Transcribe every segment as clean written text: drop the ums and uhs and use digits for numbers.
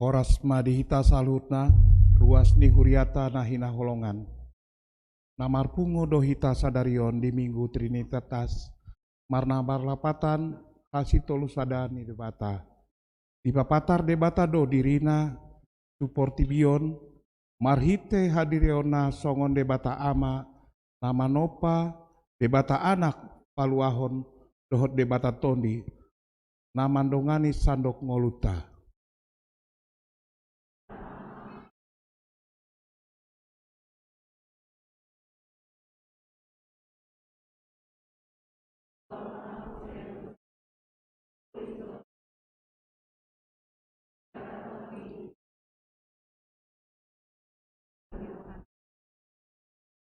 Horas madihita salutna, ruas ni huriata nahina holongan. Namarpungo dohita sadarion di minggu Trinitatis, marna barlapatan kasih tolu sadani debata. Di papatar debata do dirina, suportibion, marhite hadiriona songon debata ama, nama nopa, debata anak paluahon, dohot debata tondi, namandongani sandok ngoluta.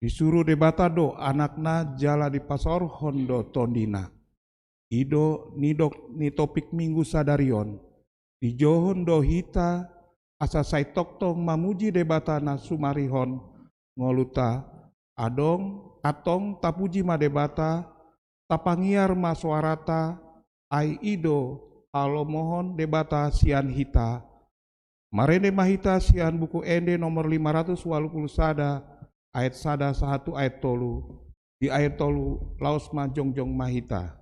Disuruh debata do anakna jala di pasor hondo tondina. Ido nidok ni topik minggu sadarion. Di johon do hita asa sai toktong mamuji debata na sumarihon ngoluta adong atong tapuji ma debata tapangiar ma suarata ai ido alo mohon debata sian hita. Marene mahita sian buku ende nomor 580 ayat sada 1 ayat tolu di ayat tolu laos majongjong mahita.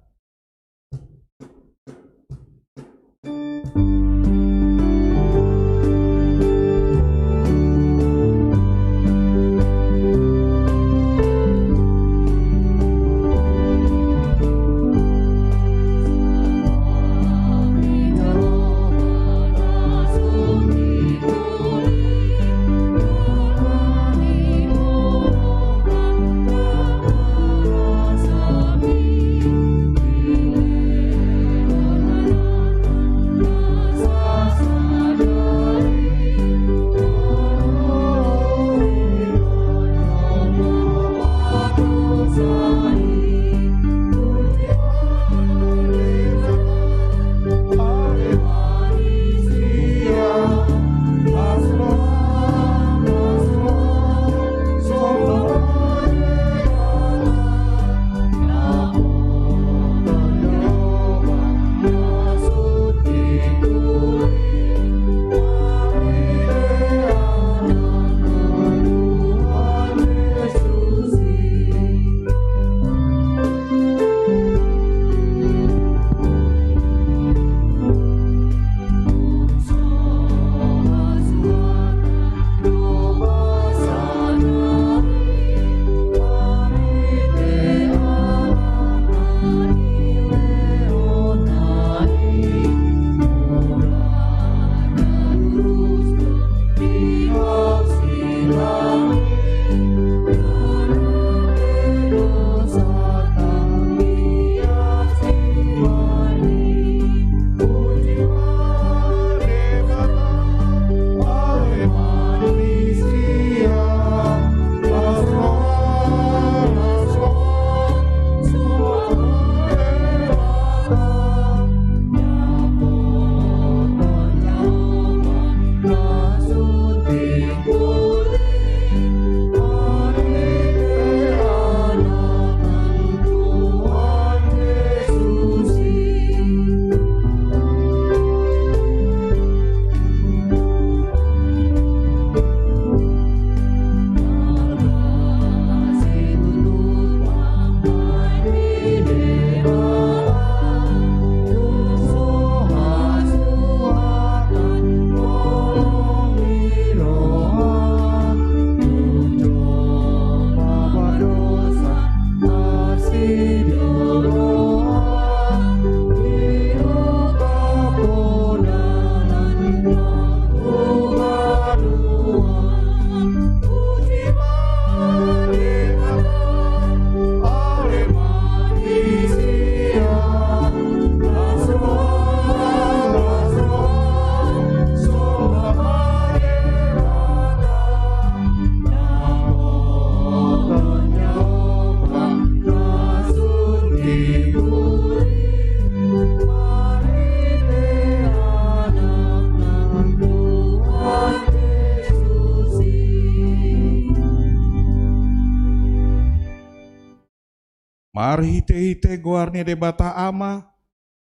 Marhite-hite goarni debata ama,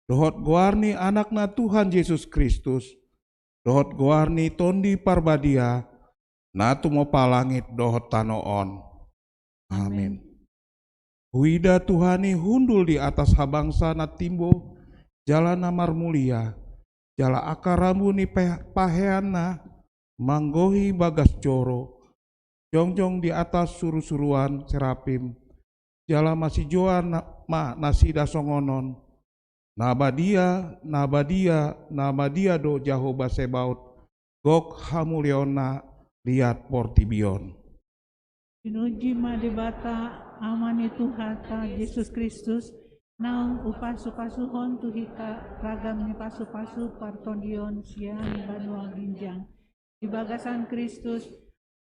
dohot goarni anakna Tuhan Yesus Kristus, dohot goarni tondi parbadia, natu mo palangit dohot tanoon. Amin. Huida Tuhani hundul di atas habangsa na timbo, jalana marmulia, jala akaramu ni paheana, manggohi bagas coro, jongjong di atas suru-suruan serapim, jala masih joan nasida songonon, nabadia do Jahoba Sebaut, gok hamuliona liat portibion. Pinuji madebata amani Tuhata Yesus Kristus, naung upasu-pasuhon tuhika ragam ni pasu-pasu partondion siang banua ginjang. Di bagasan Kristus,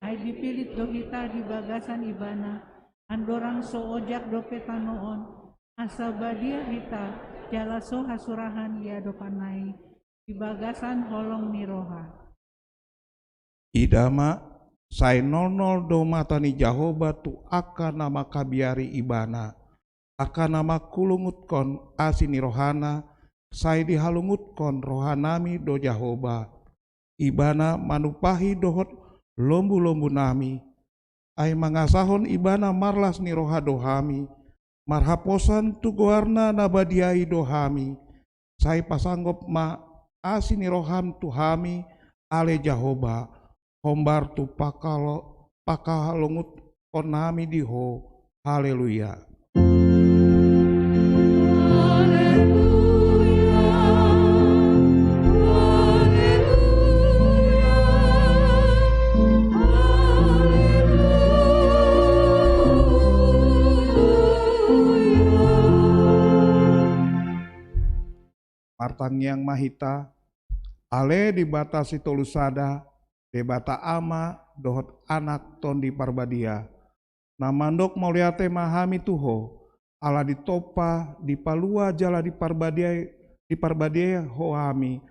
ay dipilit dohita di bagasan ibana, andorang so ojak dopetanoon, asa badia hita, jala so hasurahan ya dopanai, di bagasan holong ni roha. Idama sai nol do matani Jahoba tu aka nama kabiari ibana, aka nama kulungutkon asini rohana, sai dihalungutkon rohanami do Jahoba, ibana manupahi dohot lombu-lombu nami, ay mangasahon ibana marlas ni roha dohami, marhaposan tu goarna nabadiai dohami, sai pasanggop ma asini roham tuhami ale Jahoba, hombar tu pakalongut konami diho. Haleluya. Martang yang mahita, ale dibatasi tolusada, debata ama dohot anak tondi parbadia, namandok moliate mahami tuho, ala ditopa dipalua jala diparbadiai hoami,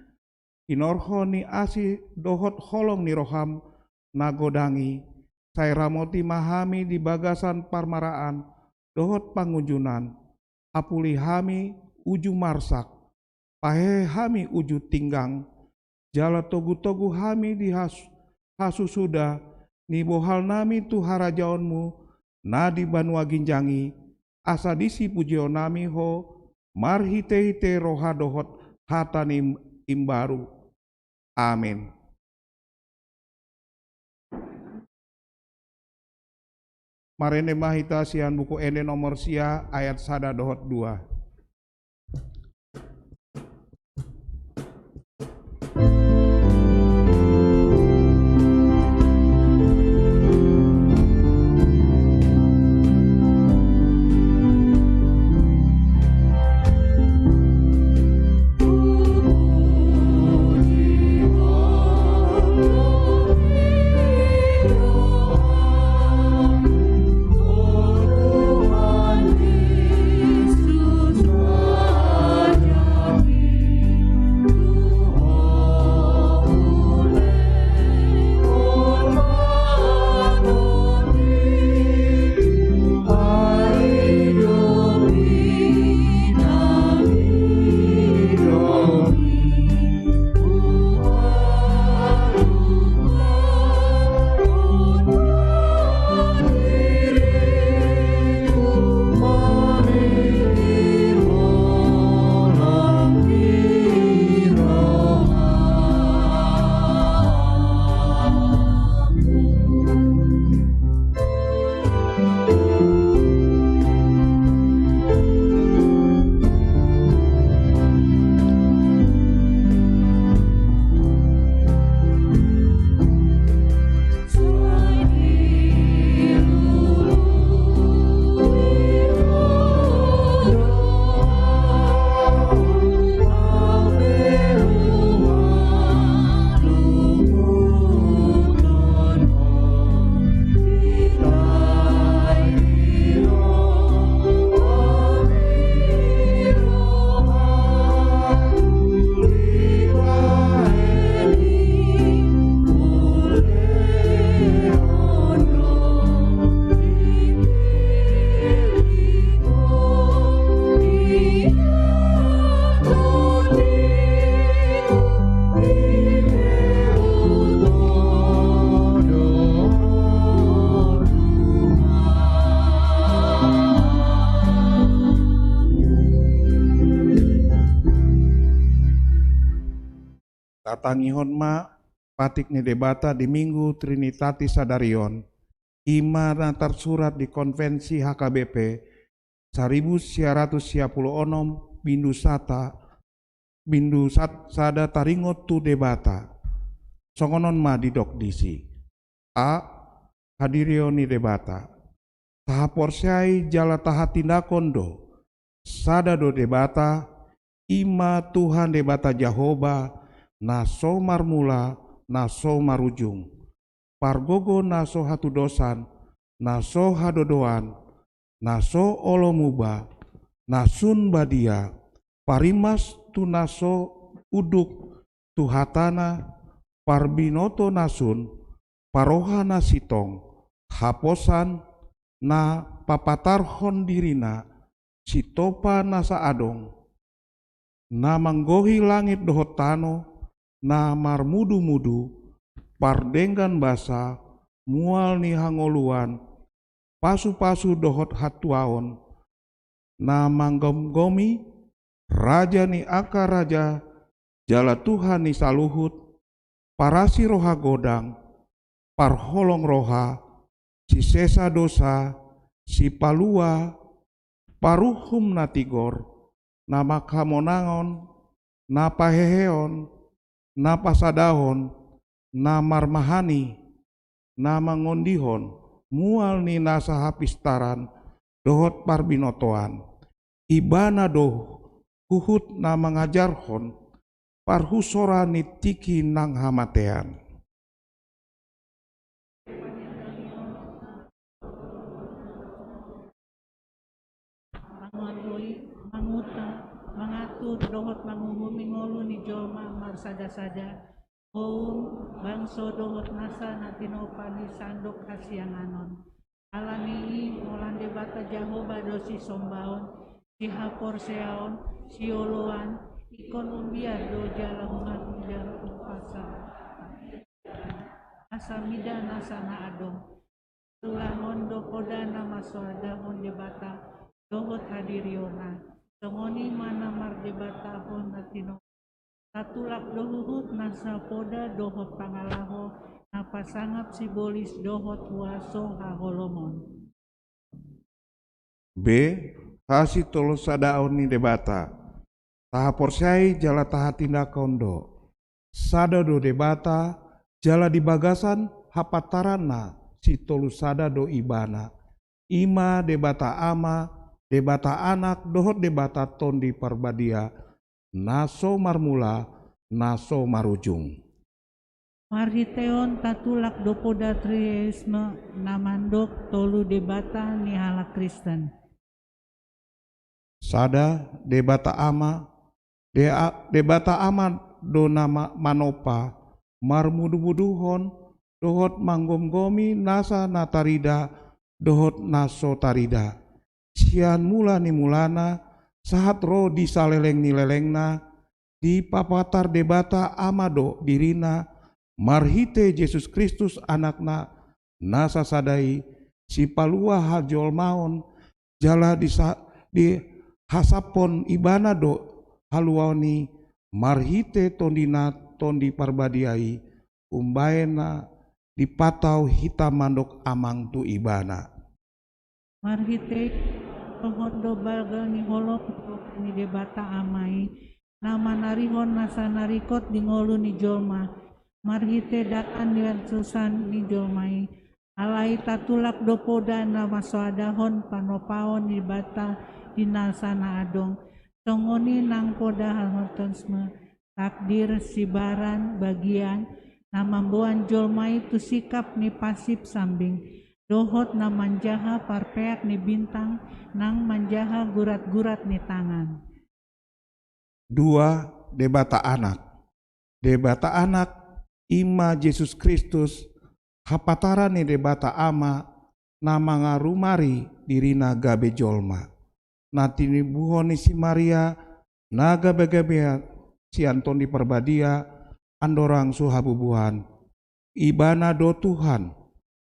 inorho ni asi dohot holong ni roham nagodangi, sai ramoti mahami di bagasan parmaraan, dohot pangunjunan, apuli hami uju marsak, pahe hami uju tinggang, jala togu-togu hami hasusuda, ni bohal nami tu harajaonmu, na di banua ginjangi, asa disi pujio nami ho, marhite-hite roha dohot hatani imbaru. Amin. Marene mahita sian buku ene nomor sia ayat sada dohot 2. Tuhan Yesus Tatangihon ma patik ni debata di Minggu Trinitatis Sadarion, imana tersurat di Konvensi HKBP 1996 bindu sada taringot tu debata. Songonon ma didok disi. A. Hadirioni debata. Tahaporsai jala tahatindakondo. Sada do debata. Ima Tuhan debata Jahoba. Naso marmula, naso marujung. Pargogo naso hatu dosan, naso hadodoan, naso olomuba, nasun badia, parimas tu naso uduk tuhatana, parbinoto nasun, paroha nasitong, haposan na papatarhon dirina, sitopa nasa adong, na manggohi langit dohotano, na marmudu-mudu, pardenggan basa, mual ni hangoluan, pasu-pasu dohot hatuaon, na manggom-gomi, raja ni aka raja, jala Tuhan ni saluhut, parasi roha godang, parholong roha, si sesa dosa, si palua, paruhum natigor, na makamonangon, na paheheon, na pasadahon, na marmahani, na mangondihon, mual ni nasa hapistaran, dohot parbinotoan, ibana doh, huhut na mangajarhon, parhusora ni tiki nang hamatean. Mangatur dohot manguhumingolu ni jolma marsada-sada bangso dohot nasa natinopa ni sandok hasianganon alani molan debata Jahoba dosi sombaon si hapor seaon si oloan ikon umbiar do jala hungat umbiar upasa asamida nasa na adong tulangon do kodana maswada hon debata dohot hadiriona Tongoni mana mardebata hon natino tatulak dohut nasa poda dohot pangalaho napasangap sibolis dohot waso haholomon. B. Hasi tolo sadaon ni debata. Tahaporsai jala tahatinda kondo. Sada do debata jala di bagasan hapatarana si tolu sada do ibana. Ima debata ama debata anak dohot debata tondi parbadia naso marmula naso marujung. Marhiteon tatulak dopoda triesme namandok tolu debata ni halak Kristen. Sada debata ama debata ama do nama manopa marmudu-muduhon dohot manggom-gomi nasa natarida dohot naso tarida. Sian mula ni mulana, sahat roh di saleleng ni lelengna, di papatar debata amado dirina, marhite Yesus Kristus anakna, nasa sadai, si palua hajol maon, jala di hasapon ibana do haluani, marhite tondina tondi parbadiai, umbaena di patau hitam mandok amang tu ibana. Marhite Hondo balgal ni holok ni debata amai nama narihon nasa narikot di ngolu ni jolma marhite datan di susan ni jolmai alai tatulak dopoda nama soadahon panopaon di bata di nasana adong tongoni nang poda halmotonsme takdir sibaran bagian namambuan jolmai tu sikap ni pasip sambing dohot na manjaha parpeak ni bintang nang manjaha gurat-gurat ni tangan. 2. Debata anak. Debata anak ima Yesus Kristus hapataran ni debata ama nama ngarumari dirina gabe jolma. Natini buhoni si Maria naga begabea si Anton di perbadia andorang suhabubuhan. Ibana do Tuhan.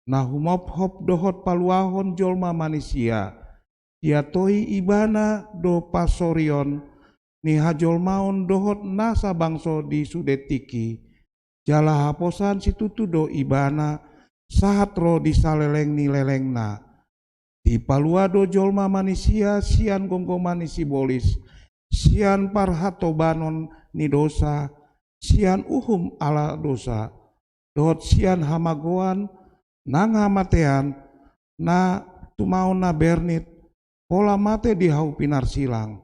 Nah humop-hop dohot paluahon jolma manusia, ia tohi ibana do pasorion, ni hajol maon dohot nasa bangso di sudetiki jala haposan situtu do ibana sahat ro di saleleng ni lelengna di paluado jolma manisia sian gonggo manisi bolis sian parhato banon ni dosa sian uhum ala dosa dohot sian hamagoan nang hamatean na tumaon na bernit pola mate di hau pinar silang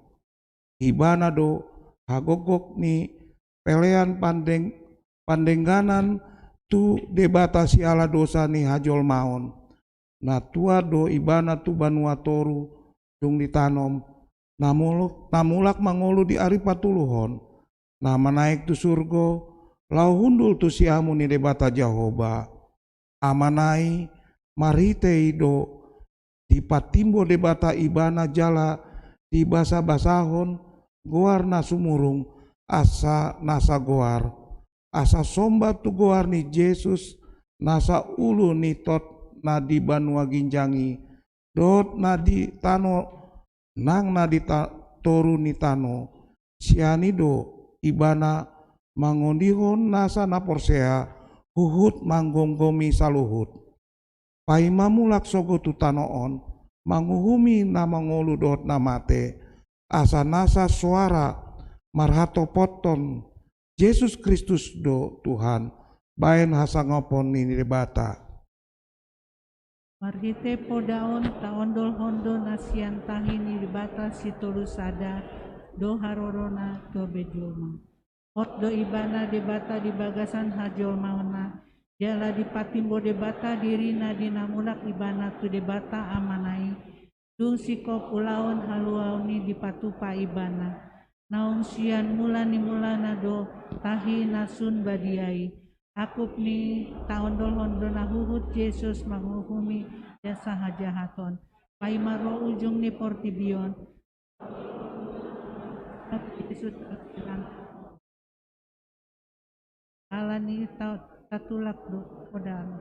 ibana do hagogok ni pelean pandengganan tu debatasi ala dosa ni hajol maon na tua do ibana tu banua toru dung ditanom namulak mangolu di ari patuluhon na manaik tu surgo lau hundul tu siamu ni debata Jehovah amanai marite do di patimbo debata ibana jala di basa-basahon goar na sumurung asa nasa goar asa somba tu goar ni Yesus nasa ulu ni tot na di banua ginjangi dot na di tano nang na di toru ni tano sianido ibana mangondihon nasa na porsea huhut manggonggomi saluhut paimamulak sogo tu tanoon manguhumi na mangolu dot na mate asa nasa suara marhato poton Yesus Kristus do Tuhan baen hasangopon ni debata marhite podaon taondol hondo nasian tahi ni debata situlusada do harorona do bejulma hot do ibana debata di bagasan hajol mauna jala di patimbo debata dirina dinamulak ibana tu debata amanai dung sikop ulaon haluauni di patupa ibana naung sian mulani mulana do tahi nasun badiai akup ni taondol hondo na huhut Yesus manghuhumi jasa hajahaton paimaro ujung ni portibion Yesus alani tatulak do kodam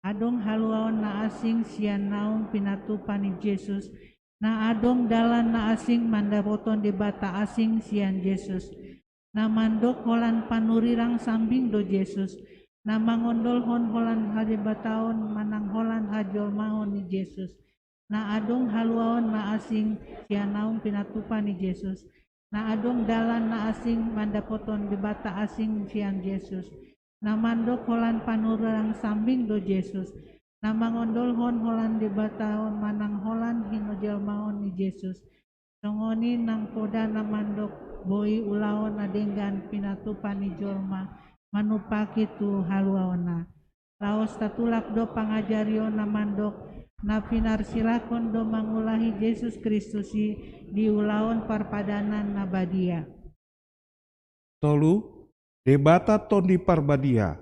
adong haluaon na asing sian naung pinatupan ni Yesus na adong dalan na asing mandaboton debata asing sian Yesus na mandok holan panurirang sambing do Yesus na mangondol holan hadebataon manang holan hajol maon ni Yesus na adong haluaon na asing sian naung pinatupan ni Yesus na adong dalan na asing mandapoton debata asing sian Yesus na mandok holan panurirang sambing do Yesus na mangondol holan debataon manang holan hinojel maon ni Yesus songoni nang poda na mandok boi ulaon na denggan pinatupan ni jolma manupaki tu haluaona laos tatulak do pangajarion na mandok na pinarsilakon do mangulahi Yesus Kristus di ulaon parpadanan na badia tolu debata tondi parbadia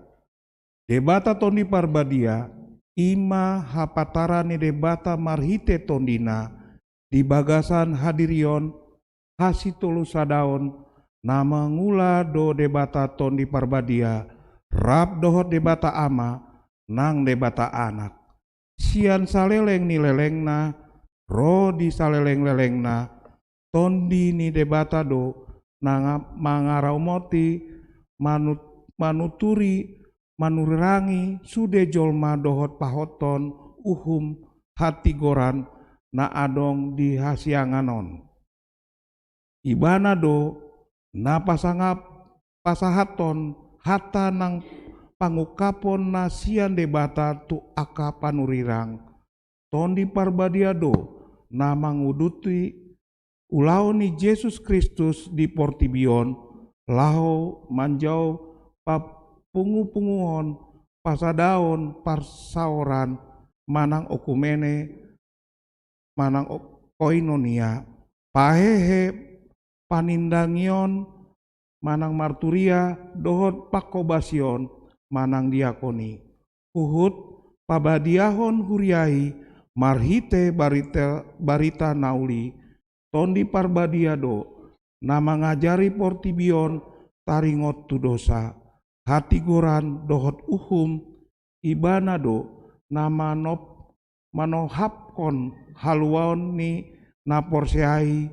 ima hapatara ni debata marhite tondina di bagasan hadirion hasitulu sadaon nama ngula do debata tondi parbadia rap dohot debata ama nang debata anak sian saleleng ni lelengna ro di saleleng lelengna tondi ni debata do nang mangaraumoti manuturi manurirangi sude jolma dohot pahoton uhum hati goran na adong di hasianganon ibana do na pasahaton hata nang pangukapon na sian debata tu aka panurirang tondi parbadia do na manguduti ulau ni Yesus Kristus di portibion laho manjau papungu-punguhon pasadaon parsaoran manang okumene manang koinonia pahehe panindangion manang marturia dohot pakobasion manang diakoni uhut pabadiahon huriai marhite barita nauli tondi parbadiado nama ngajari portibion taringot tu dosa hati goran dohot uhum ibanado nama manohapkon haluaon ni naporseai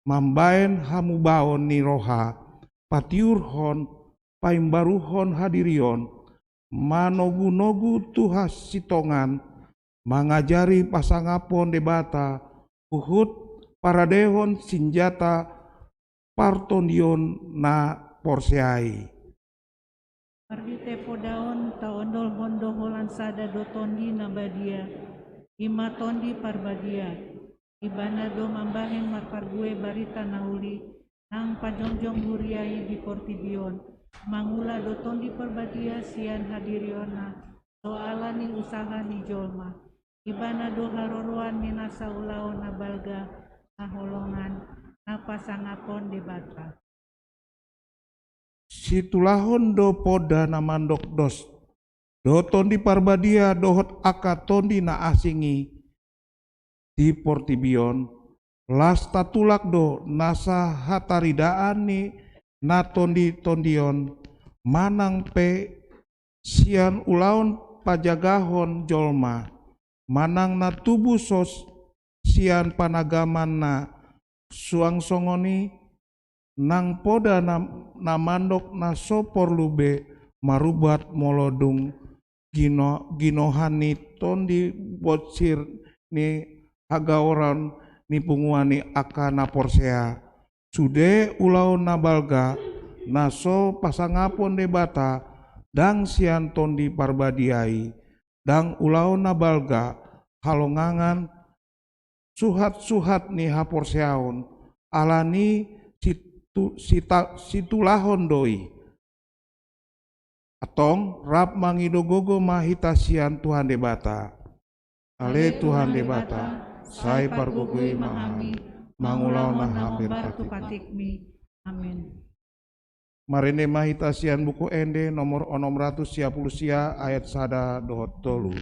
mambaen hamubaon ni roha, patiurhon, paimbaruhon hadirion, manogu-nogu tuhas sitongan, mangajari pasangapon debata, uhut paradehon senjata partondion na porseai. Pardite podaon taondol hondo holan sada dotondi na badia, ima tondi parbadia, ibana do mambahen marpargue barita nauli, nang pajongjong huriai di portibion, mangula dotondi parbadia sian hadiriona, soala ni usaha ni jolma, ibana do haroroan ni nasa ulaon na balga, na holongan, na pasangapon debata. Situlahon do poda na mandok dos, do tondi parbadia dohot aka tondi na asingi di portibion, las tatulak do nasa hataridaan ni na tondi tondion, manang pe sian ulaon pajagahon jolma, manang na tubuh sos sian panagaman na suang songoni, nang poda na mandok na sopor lube marubat molodung ginohani tondi botsir ni hagaoran ni punguani aka na porsea, sude ulau na balga na so pasangapon debata dang sian tondi parbadiai, dang ulau na balga halongangan suhat-suhat ni haporseaon alani situlahon doi. Atong rap mangidogogo mahitasian Tuhan debata. Ale Tuhan debata, sai pargugui mahami, mangulau na hampir patikmi. Amin. Marine mahitasian buku ende nomor 610 sia ayat sada dohot tolu.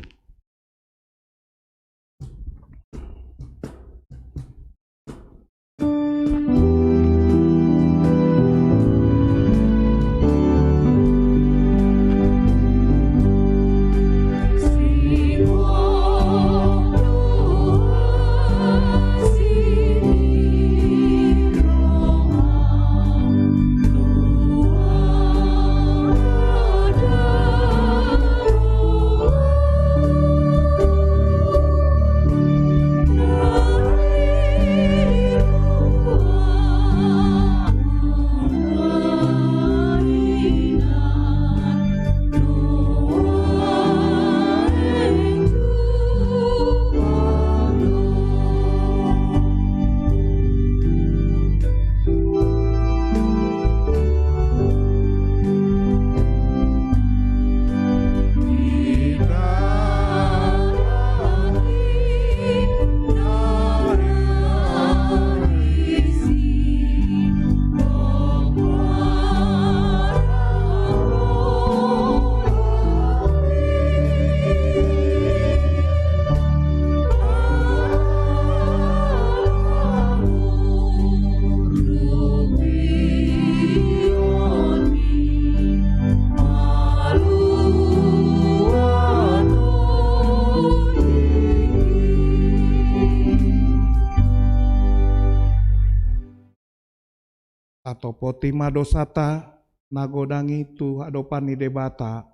Atau potima dosata nagodangi tu adopani debata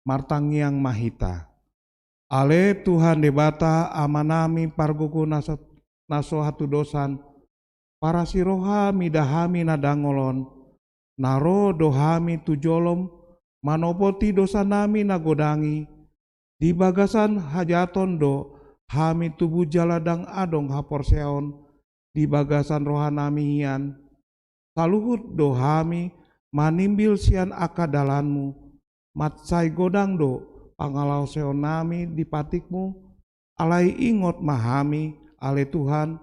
martangiang mahita. Ale Tuhan debata amanami parguku naso hatu dosan para siroha midahami nadangolon naro dohami tujolom manopoti dosa nami nagodangi di bagasan hajaton do hami tubuh jaladang adong haporseon di bagasan rohanami hian saluhut do hami manimbil sian akadalanmu matsai godang do pangalau seonami di patikmu alai ingot mahami ale Tuhan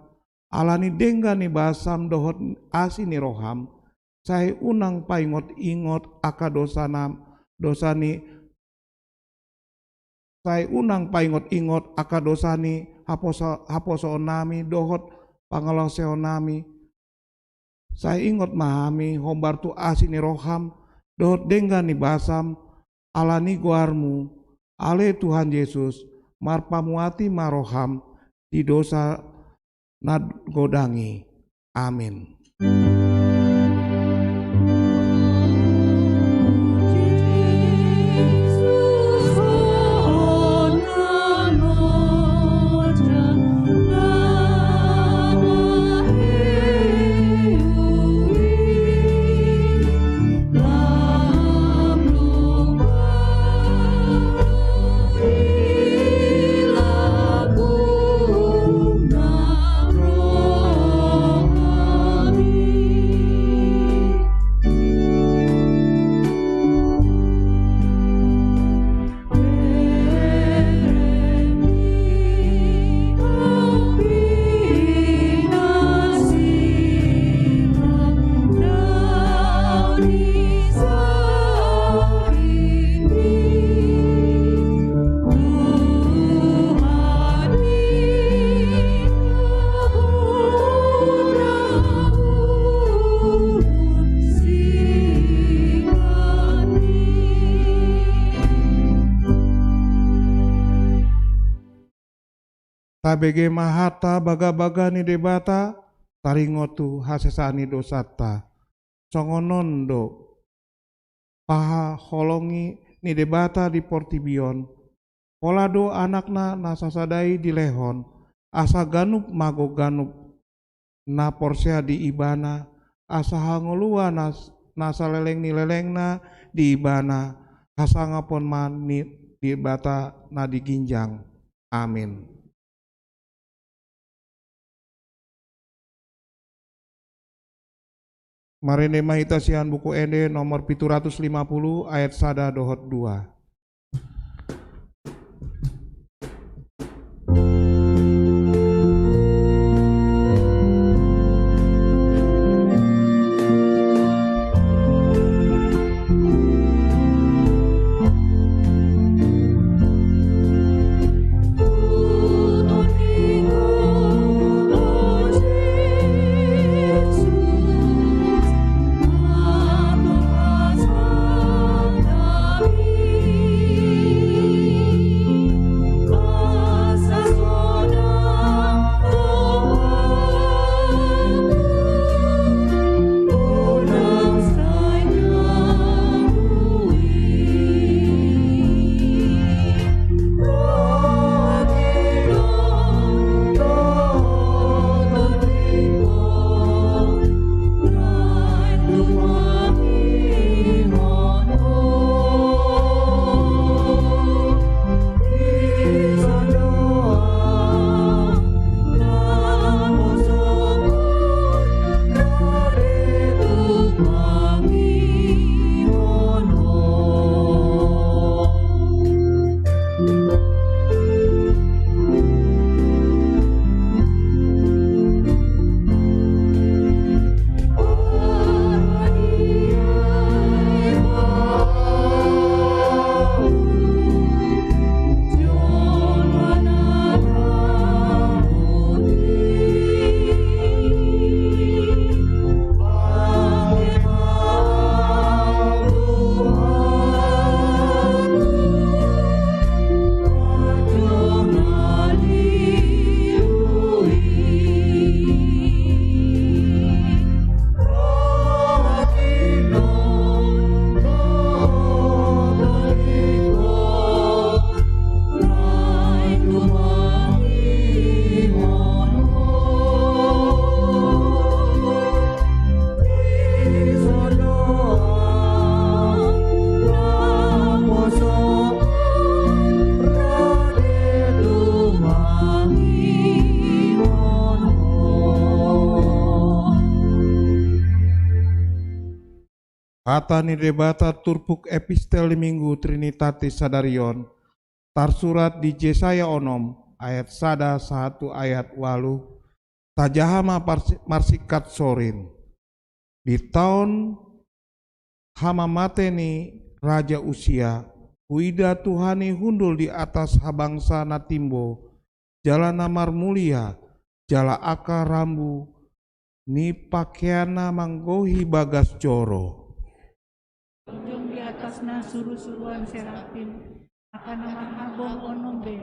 alani denggani basam dohot asini roham sai unang paingot ingot akadosanam dosani sai unang paingot ingot akadosani haposoonami dohot pangalau seonami sai ingot mahami hombar tu asini roham dohot denggani basam alani guarmu ale Tuhan Yesus marpamuati maroham di dosa nagodangi Amin. Tabege mahata baga-baga ni debata taringotu hasesani dosata songonondo paha holongi ni debata di portibion polado anakna nasasadai di lehon asa ganup mago ganup na porsea di ibana asa hangolua nasa leleng ni lelengna di ibana asa ngapon man ni debata na diginjang. Amin. Marene mahita sian buku ende nomor 750 ayat 1 dohot 2. Kata ni debata turpuk epistel minggu Trinitatis Sadarion tarsurat di Jesaya onom ayat 1 ayat 8 tajahama marsikat sorin di tahun hama mateni Raja Usia Wida Tuhani hundul di atas habangsa natimbo jala namar mulia jala aka rambu ni pakaiana manggohi bagas joro Ujung di atasna suruh-suruhan serafim akan nama abong onombe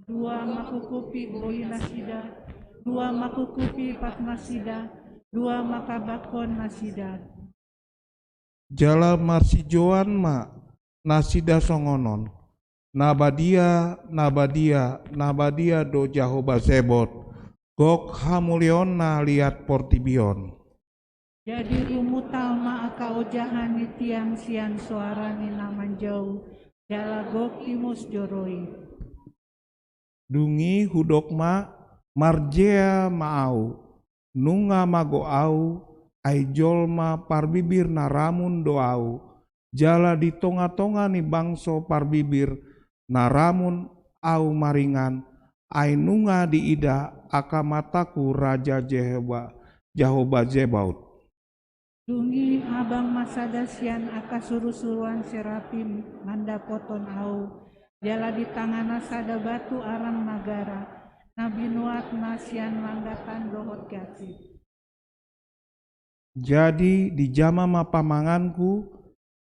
dua makukupi boinasida dua makukupi patmasida dua makabakon nasidat. Jala marsijoan ma nasida songonon. Nabadia do Jahoba Zebot. Gok hamulion na liat portibion. Jadi umutal ma aka ojahan ni tiang sian suara ni naman jauh. Jala gok timus joroi. Dungi hudok ma marjea maau. Nunga mago au. Aijol ma parbibir naramun doau. Jala di tonga-tonga ni bangso parbibir naramun au maringan. Ainunga di ida akamataku Raja Jahoba Zebaut. Dungi abang masada sian aka suruh-suruan serapim manda poton au. Jala di tangana sada batu aram nagara. Nabi nuat nasian langgatan dohot gati. Jadi di jama ma pamanganku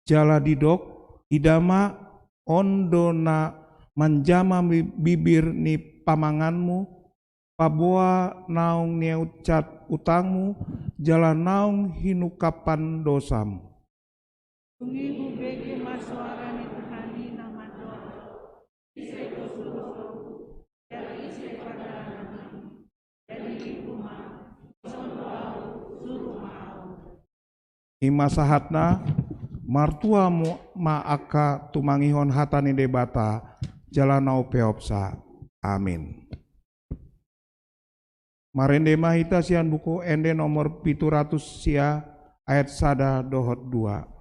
jala didok idama ondo na manjama bibir ni pamanganmu paboa naung neucat utangmu jala naung hinukapan dosamu. Dungi hubege masuara ni Tuhani nama doa. Ise suruh jadi ise pada jadi ikuma sondo au suruh mau. Ima sahatna martua ma aka tumangihon hatani debata jalanau peopsa. Amin. Marende mahita sian buku ende nomor 700 sia ayat sada dohot 2.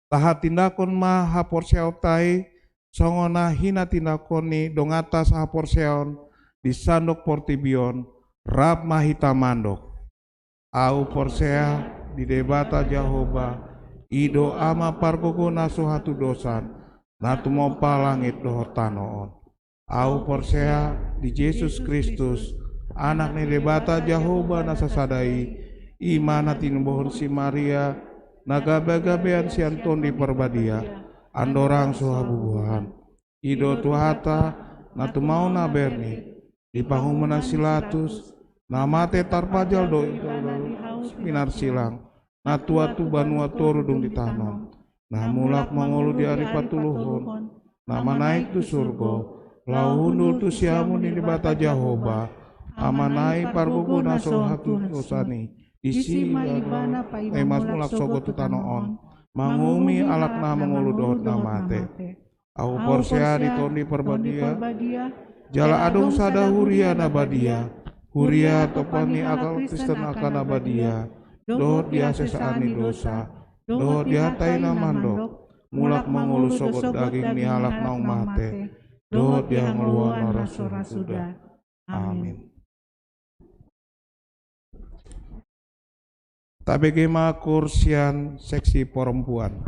Taha tindakon ma haporseon tai songona hina tindakon ni dongata sahaporseon di sandok portibion rab mahita mandok au porsea di debata Jahoba ido ama pargogo naso hatu dosan natu mopa langit dohotanoon au porsea di Yesus Kristus anak ni debata Jahoba nasasadai imana tinbohon si Maria nagabe-gabean si Anton di perbadia andorang sohabubuhan ido tuhata natu mau na berni di pahung menasilatus namate tarpajal do minar silang natua tu banua toru dung ditanom nah mulak mangolu di hari patuluhon nama naik tu surgo lau hundul tu siamu di bata Jahoba amanai pargogo naso hatu dosani isi emas mulak sogo tutanoon mangumi alakna mengulu dohot namate au porsea ditoni perbadia jala adong sada huria nabadia huria topani akal Kristen akan nabadia dohot dia sesaani dosa dohot dihatai namandok mulak mengulu sogot daging ni alak naung mate Dot yang luan luar nasora sudah. Amin. Tabegema kursian seksi perempuan.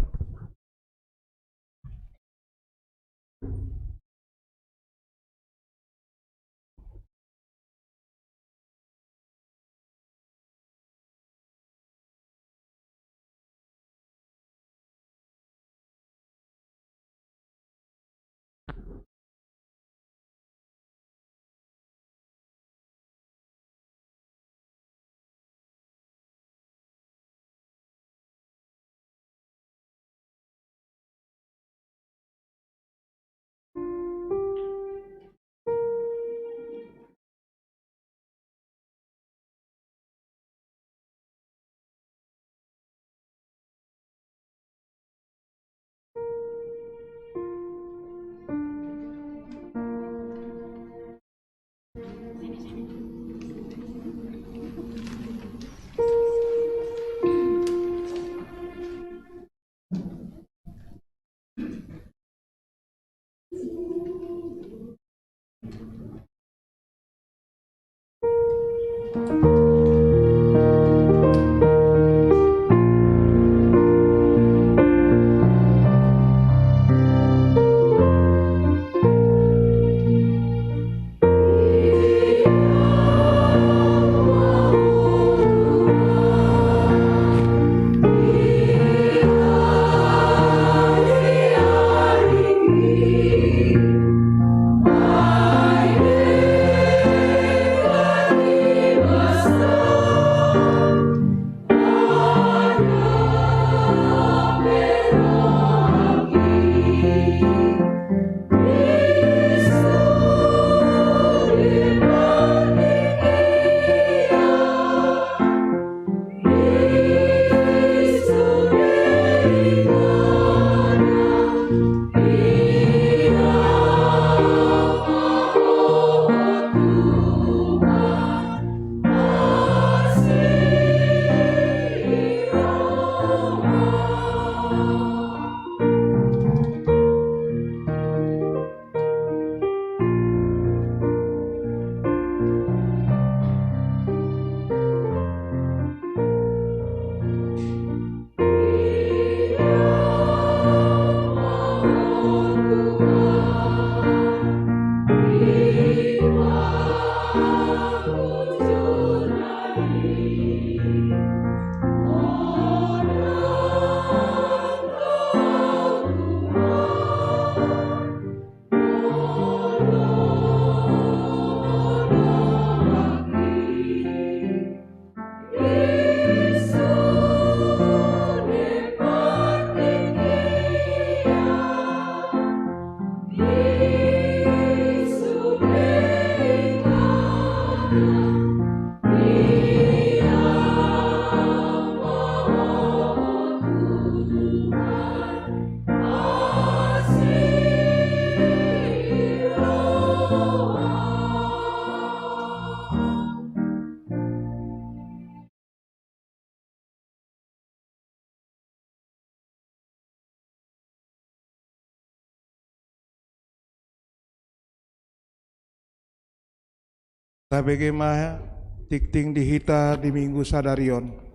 Tabegema tikting dihita di Minggu Sadarion.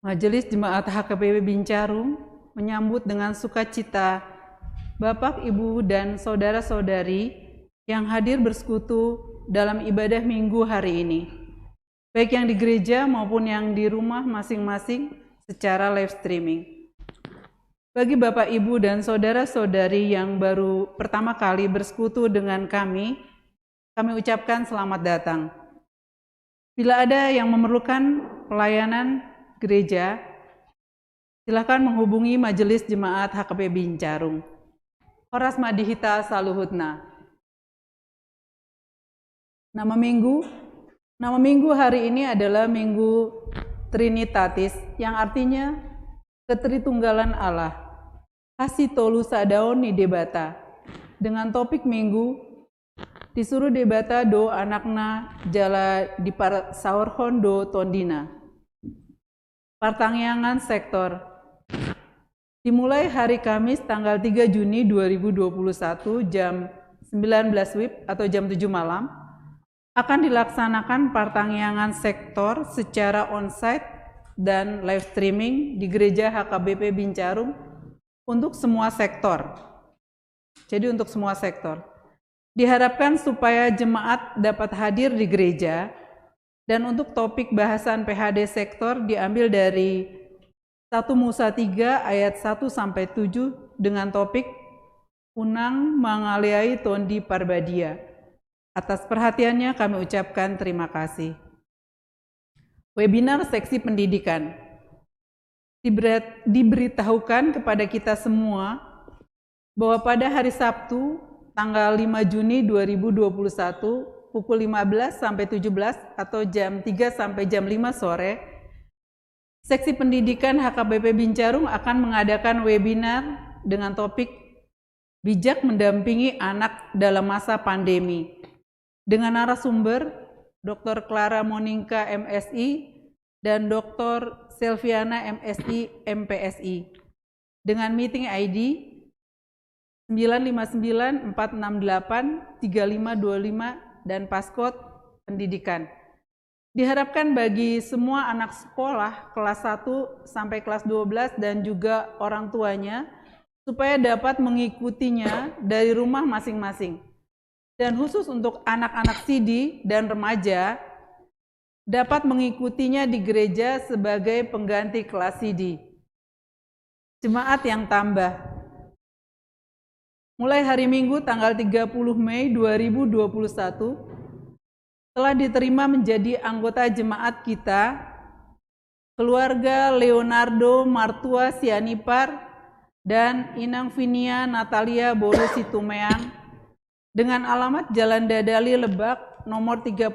Majelis Jemaat HKBP Bincarung menyambut dengan sukacita Bapak, Ibu, dan saudara-saudari yang hadir bersekutu dalam ibadah Minggu hari ini, baik yang di gereja maupun yang di rumah masing-masing secara live streaming. Bagi Bapak, Ibu, dan saudara-saudari yang baru pertama kali bersekutu dengan kami ucapkan selamat datang. Bila ada yang memerlukan pelayanan gereja, silakan menghubungi Majelis Jemaat HKBP Bincarung. Horas Madihita Saluhutna. Nama Minggu, Nama minggu hari ini adalah Minggu Trinitatis, yang artinya Ketritunggalan Allah. Hasitolu sadaoni debata. Dengan topik minggu, disuruh debata do anakna jala di saurhon do tondina. Partangyangan sektor. Dimulai hari Kamis tanggal 3 Juni 2021 jam 19 WIB atau jam 7 malam, akan dilaksanakan partangyangan sektor secara onsite dan live streaming di Gereja HKBP Bincarum untuk semua sektor. Jadi untuk semua sektor. Diharapkan supaya jemaat dapat hadir di gereja, dan untuk topik bahasan PHD sektor diambil dari 1 Musa 3 ayat 1-7 dengan topik Unang Mangaliai Tondi Parbadia. Atas perhatiannya kami ucapkan terima kasih. Webinar seksi pendidikan. Diberitahukan kepada kita semua bahwa pada hari Sabtu tanggal 5 Juni 2021 pukul 15 sampai 17 atau jam 3 sampai jam 5 sore, Seksi Pendidikan HKBP Bincarum akan mengadakan webinar dengan topik Bijak Mendampingi Anak dalam Masa Pandemi dengan narasumber Dr. Clara Monika MSI dan Dr. Selviana MSI MPSI dengan meeting ID 959-468-3525 dan passcode pendidikan. Diharapkan bagi semua anak sekolah kelas 1 sampai kelas 12 dan juga orang tuanya supaya dapat mengikutinya dari rumah masing-masing. Dan khusus untuk anak-anak CD dan remaja dapat mengikutinya di gereja sebagai pengganti kelas CD. Jemaat yang tambah. Mulai hari Minggu tanggal 30 Mei 2021 telah diterima menjadi anggota jemaat kita keluarga Leonardo Martua Sianipar dan Inang Vinia Natalia Bolu Situmeang dengan alamat Jalan Dadali Lebak nomor 38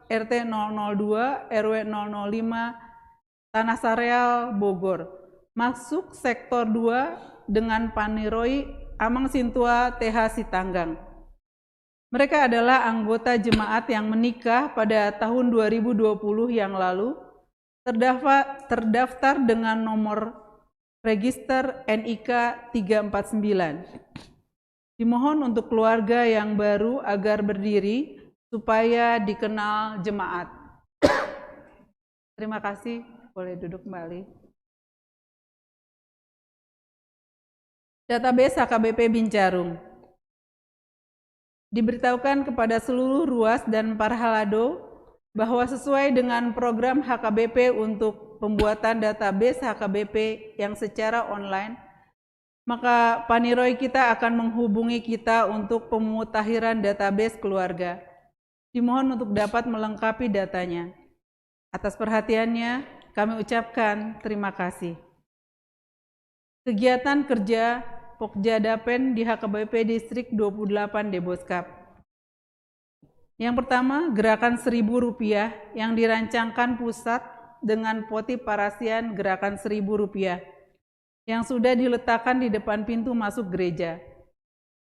RT 002 RW 005 Tanah Sareal Bogor, masuk sektor 2 dengan Paniroi Amang Sintua TH Sitanggang. Mereka adalah anggota jemaat yang menikah pada tahun 2020 yang lalu, terdaftar dengan nomor register NIK 349. Dimohon untuk keluarga yang baru agar berdiri supaya dikenal jemaat. Terima kasih, boleh duduk kembali. Database HKBP Bincarum. Diberitahukan kepada seluruh ruas dan parhalado bahwa sesuai dengan program HKBP untuk pembuatan database HKBP yang secara online, maka Paniroi kita akan menghubungi kita untuk pemutakhiran database keluarga. Dimohon untuk dapat melengkapi datanya. Atas perhatiannya, kami ucapkan terima kasih. Kegiatan kerja Pokjadapen di HKBP Distrik 28 Deboskap. Yang pertama, gerakan Rp1.000 yang dirancangkan pusat dengan poti parasian gerakan Rp1.000 yang sudah diletakkan di depan pintu masuk gereja.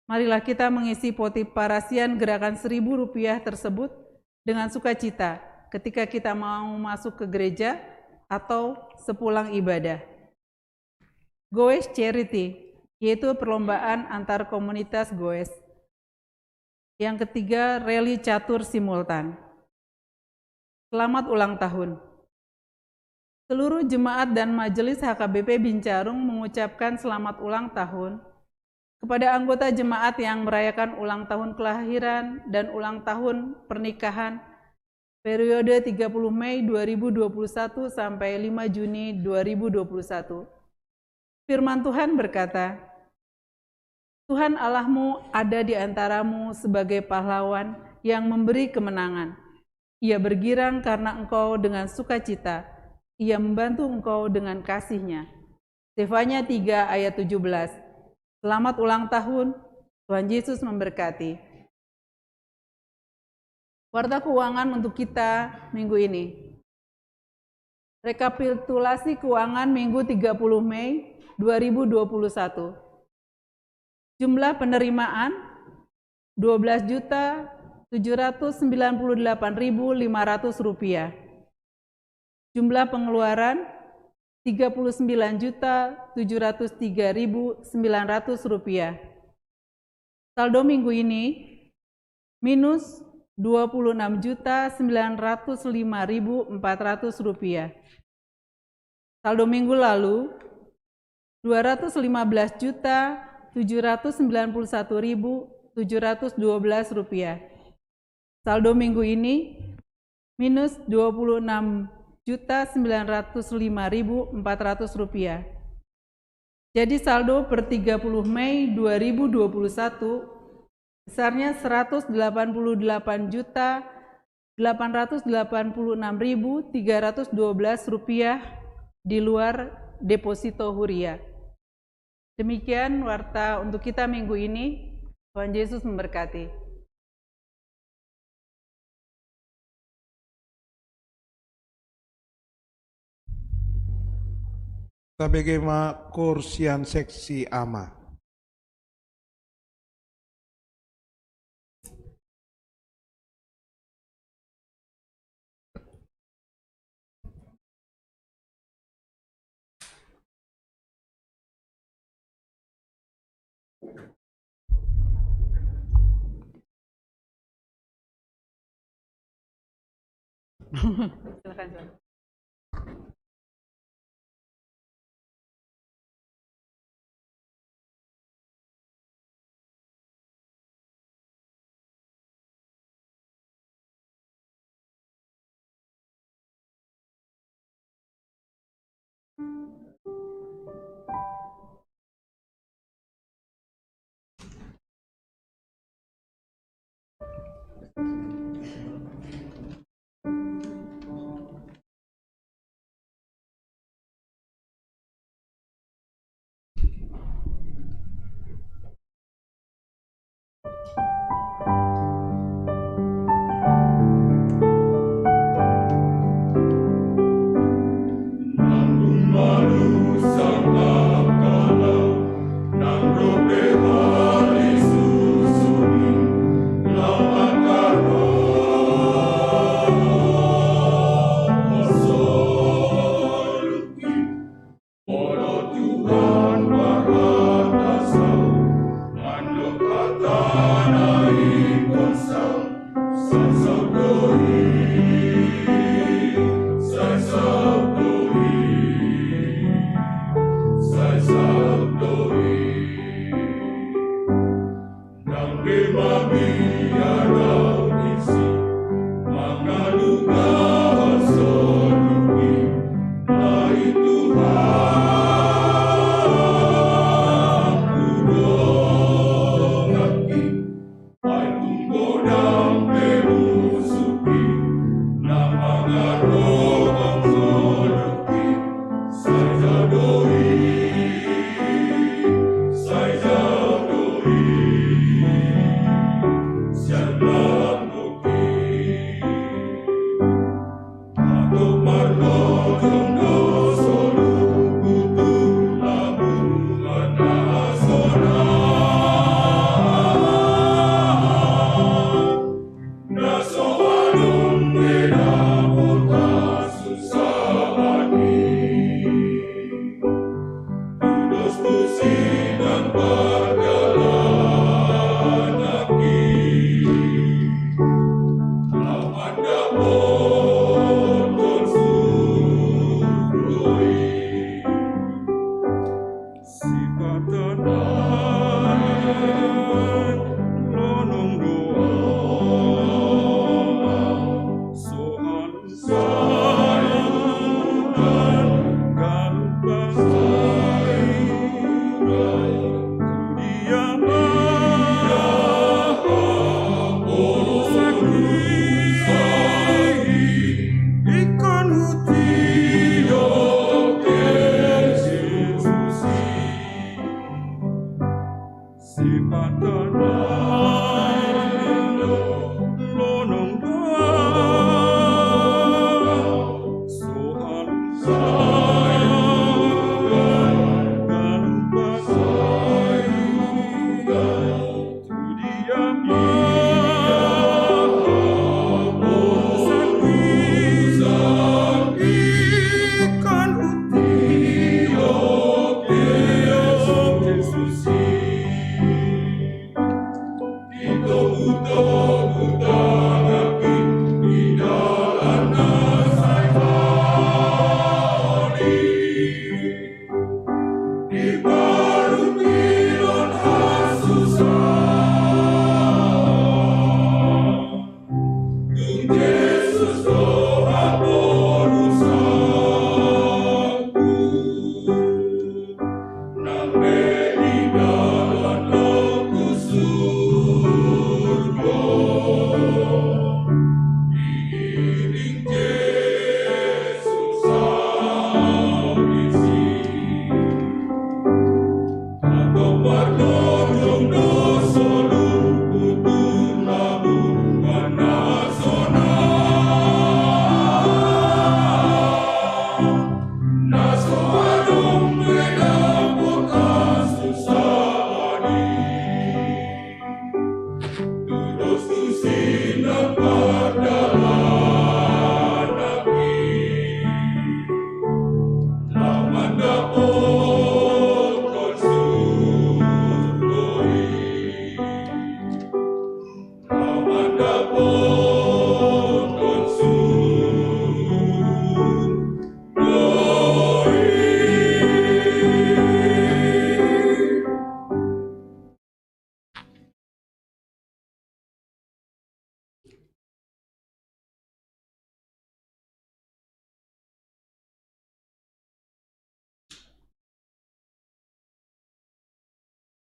Marilah kita mengisi poti parasian gerakan Rp1.000 tersebut dengan sukacita ketika kita mau masuk ke gereja atau sepulang ibadah. Goes Charity, yaitu perlombaan antar komunitas goes. Yang ketiga, rally catur simultan. Selamat ulang tahun. Seluruh jemaat dan majelis HKBP Bincarum mengucapkan selamat ulang tahun kepada anggota jemaat yang merayakan ulang tahun kelahiran dan ulang tahun pernikahan periode 30 Mei 2021 sampai 5 Juni 2021. Firman Tuhan berkata, Tuhan Allahmu ada di antaramu sebagai pahlawan yang memberi kemenangan. Ia bergirang karena engkau dengan sukacita. Ia membantu engkau dengan kasih-Nya. Sefanya 3 ayat 17. Selamat ulang tahun, Tuhan Yesus memberkati. Warta keuangan untuk kita minggu ini. Rekapitulasi keuangan minggu 30 Mei 2021. Jumlah penerimaan 12.798.500 rupiah. Jumlah pengeluaran 39.703.900 rupiah. Saldo minggu ini minus 26.905.400 rupiah. Saldo minggu lalu 215.791.712 rupiah. Saldo minggu ini minus 26.905.400 rupiah. Jadi saldo per 30 Mei 2021 besarnya 188.886.312 rupiah di luar deposito Huria. Demikian warta untuk kita minggu ini. Tuhan Yesus memberkati. Tabegema kursian seksi ama. Silakan.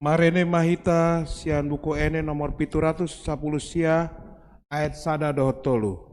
Marene Mahita sian buku ene nomor 710 sia ayat 1-3.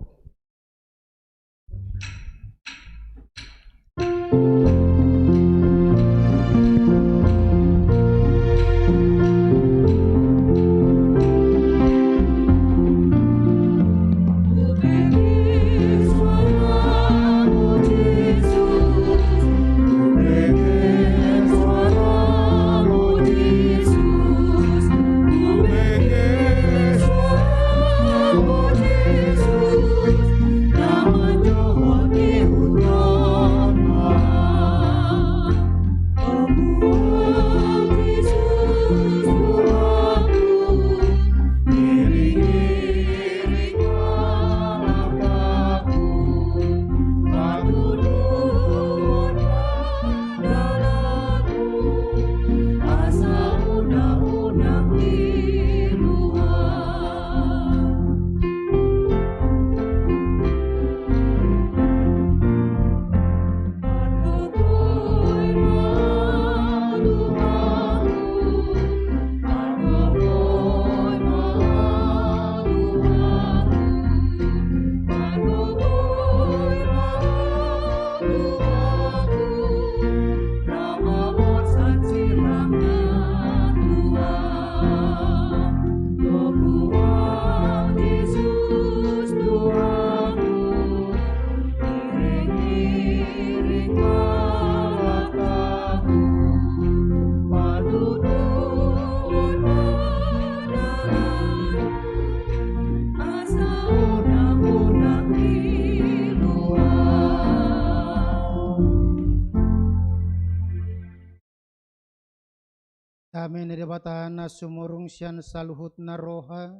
Kami niribatan sumurung sian saluhut na roha,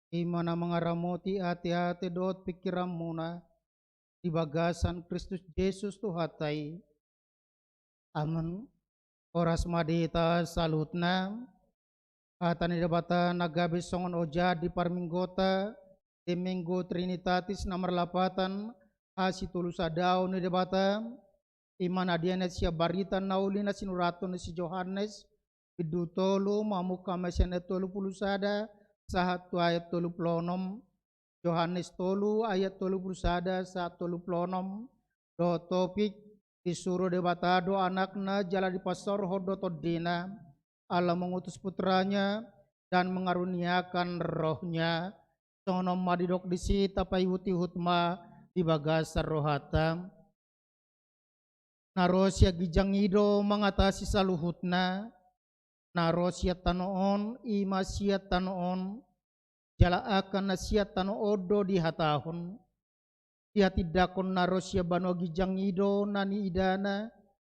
imana mengaramoti hati-hati dot pikiramuna, di bagasan Kristus Yesus Tuhatai. Amin. Oras madita saluhutna, kata niribatan nagabi songon oja di parminggota, di minggu Trinitatis nomor 8, hasitulus adao niribatan, imana dianet siya barita naulina sinuraton si Johannes, Bidu tolu mamuka mesene tolu pulusada sahatu ayat tolu plonom Yohanes tolu ayat tolu pulusada saat tolu plonom do topik disuruh debatado anakna jala di pasor hodo todina Allah mengutus putranya dan mengaruniakan rohnya sono madidok disita payuti hutma di bagasar rohata narosya gijang ido mengatasi saluhutna narosiat tanoon ima siat tanoon jala akan nasiat tano odo di hatahun dia tidakon narosia bano gijang ido nani idana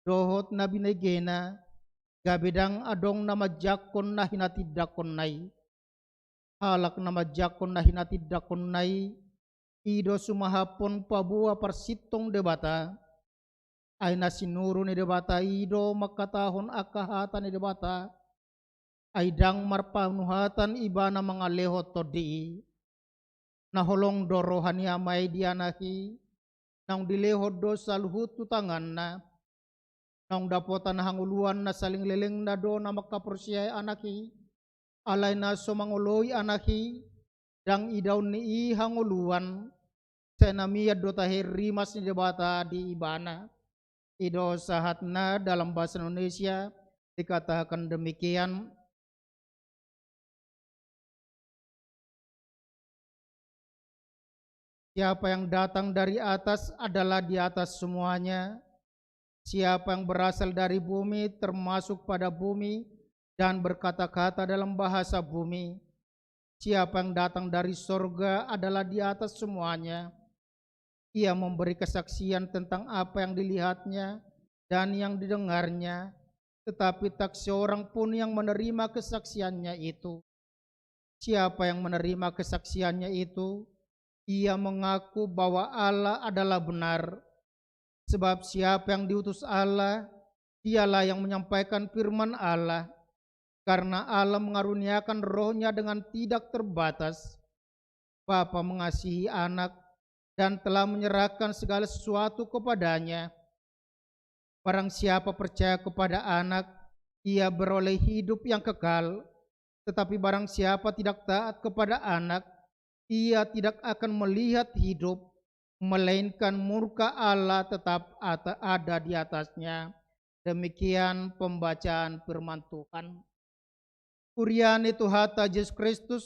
dohot nabi negena gabedang adong nama jakon nahina tidakon nai halak nama jakon nahina tidakon nai ido sumahapon pabua persitong debata aina sinuru ni debata ido makatahon akahatan ni debata aidang marpanuhatan ibana mangalehot todi naholong dorohani amai dianahi nang dilehot do saluhut tutanganna nang dapotan hanguluan na saling leleng na do na makapersyai anaki alay na sumanguloi anaki dang idaw ni hanguluan senamiyad do tahir rimas ni debata di ibana ido sahatna dalam bahasa Indonesia dikatakan demikian. Siapa yang datang dari atas adalah di atas semuanya. Siapa yang berasal dari bumi termasuk pada bumi dan berkata-kata dalam bahasa bumi. Siapa yang datang dari sorga adalah di atas semuanya. Ia memberi kesaksian tentang apa yang dilihatnya dan yang didengarnya, tetapi tak seorang pun yang menerima kesaksiannya itu. Siapa yang menerima kesaksiannya itu, ia mengaku bahwa Allah adalah benar. Sebab siapa yang diutus Allah, dialah yang menyampaikan firman Allah. Karena Allah mengaruniakan rohnya dengan tidak terbatas. Bapa mengasihi anak dan telah menyerahkan segala sesuatu kepadanya. Barang siapa percaya kepada anak, ia beroleh hidup yang kekal. Tetapi barang siapa tidak taat kepada anak, ia tidak akan melihat hidup, melainkan murka Allah tetap ada di atasnya. Demikian pembacaan firman Tuhan. Kurian itu hata Yesus Kristus,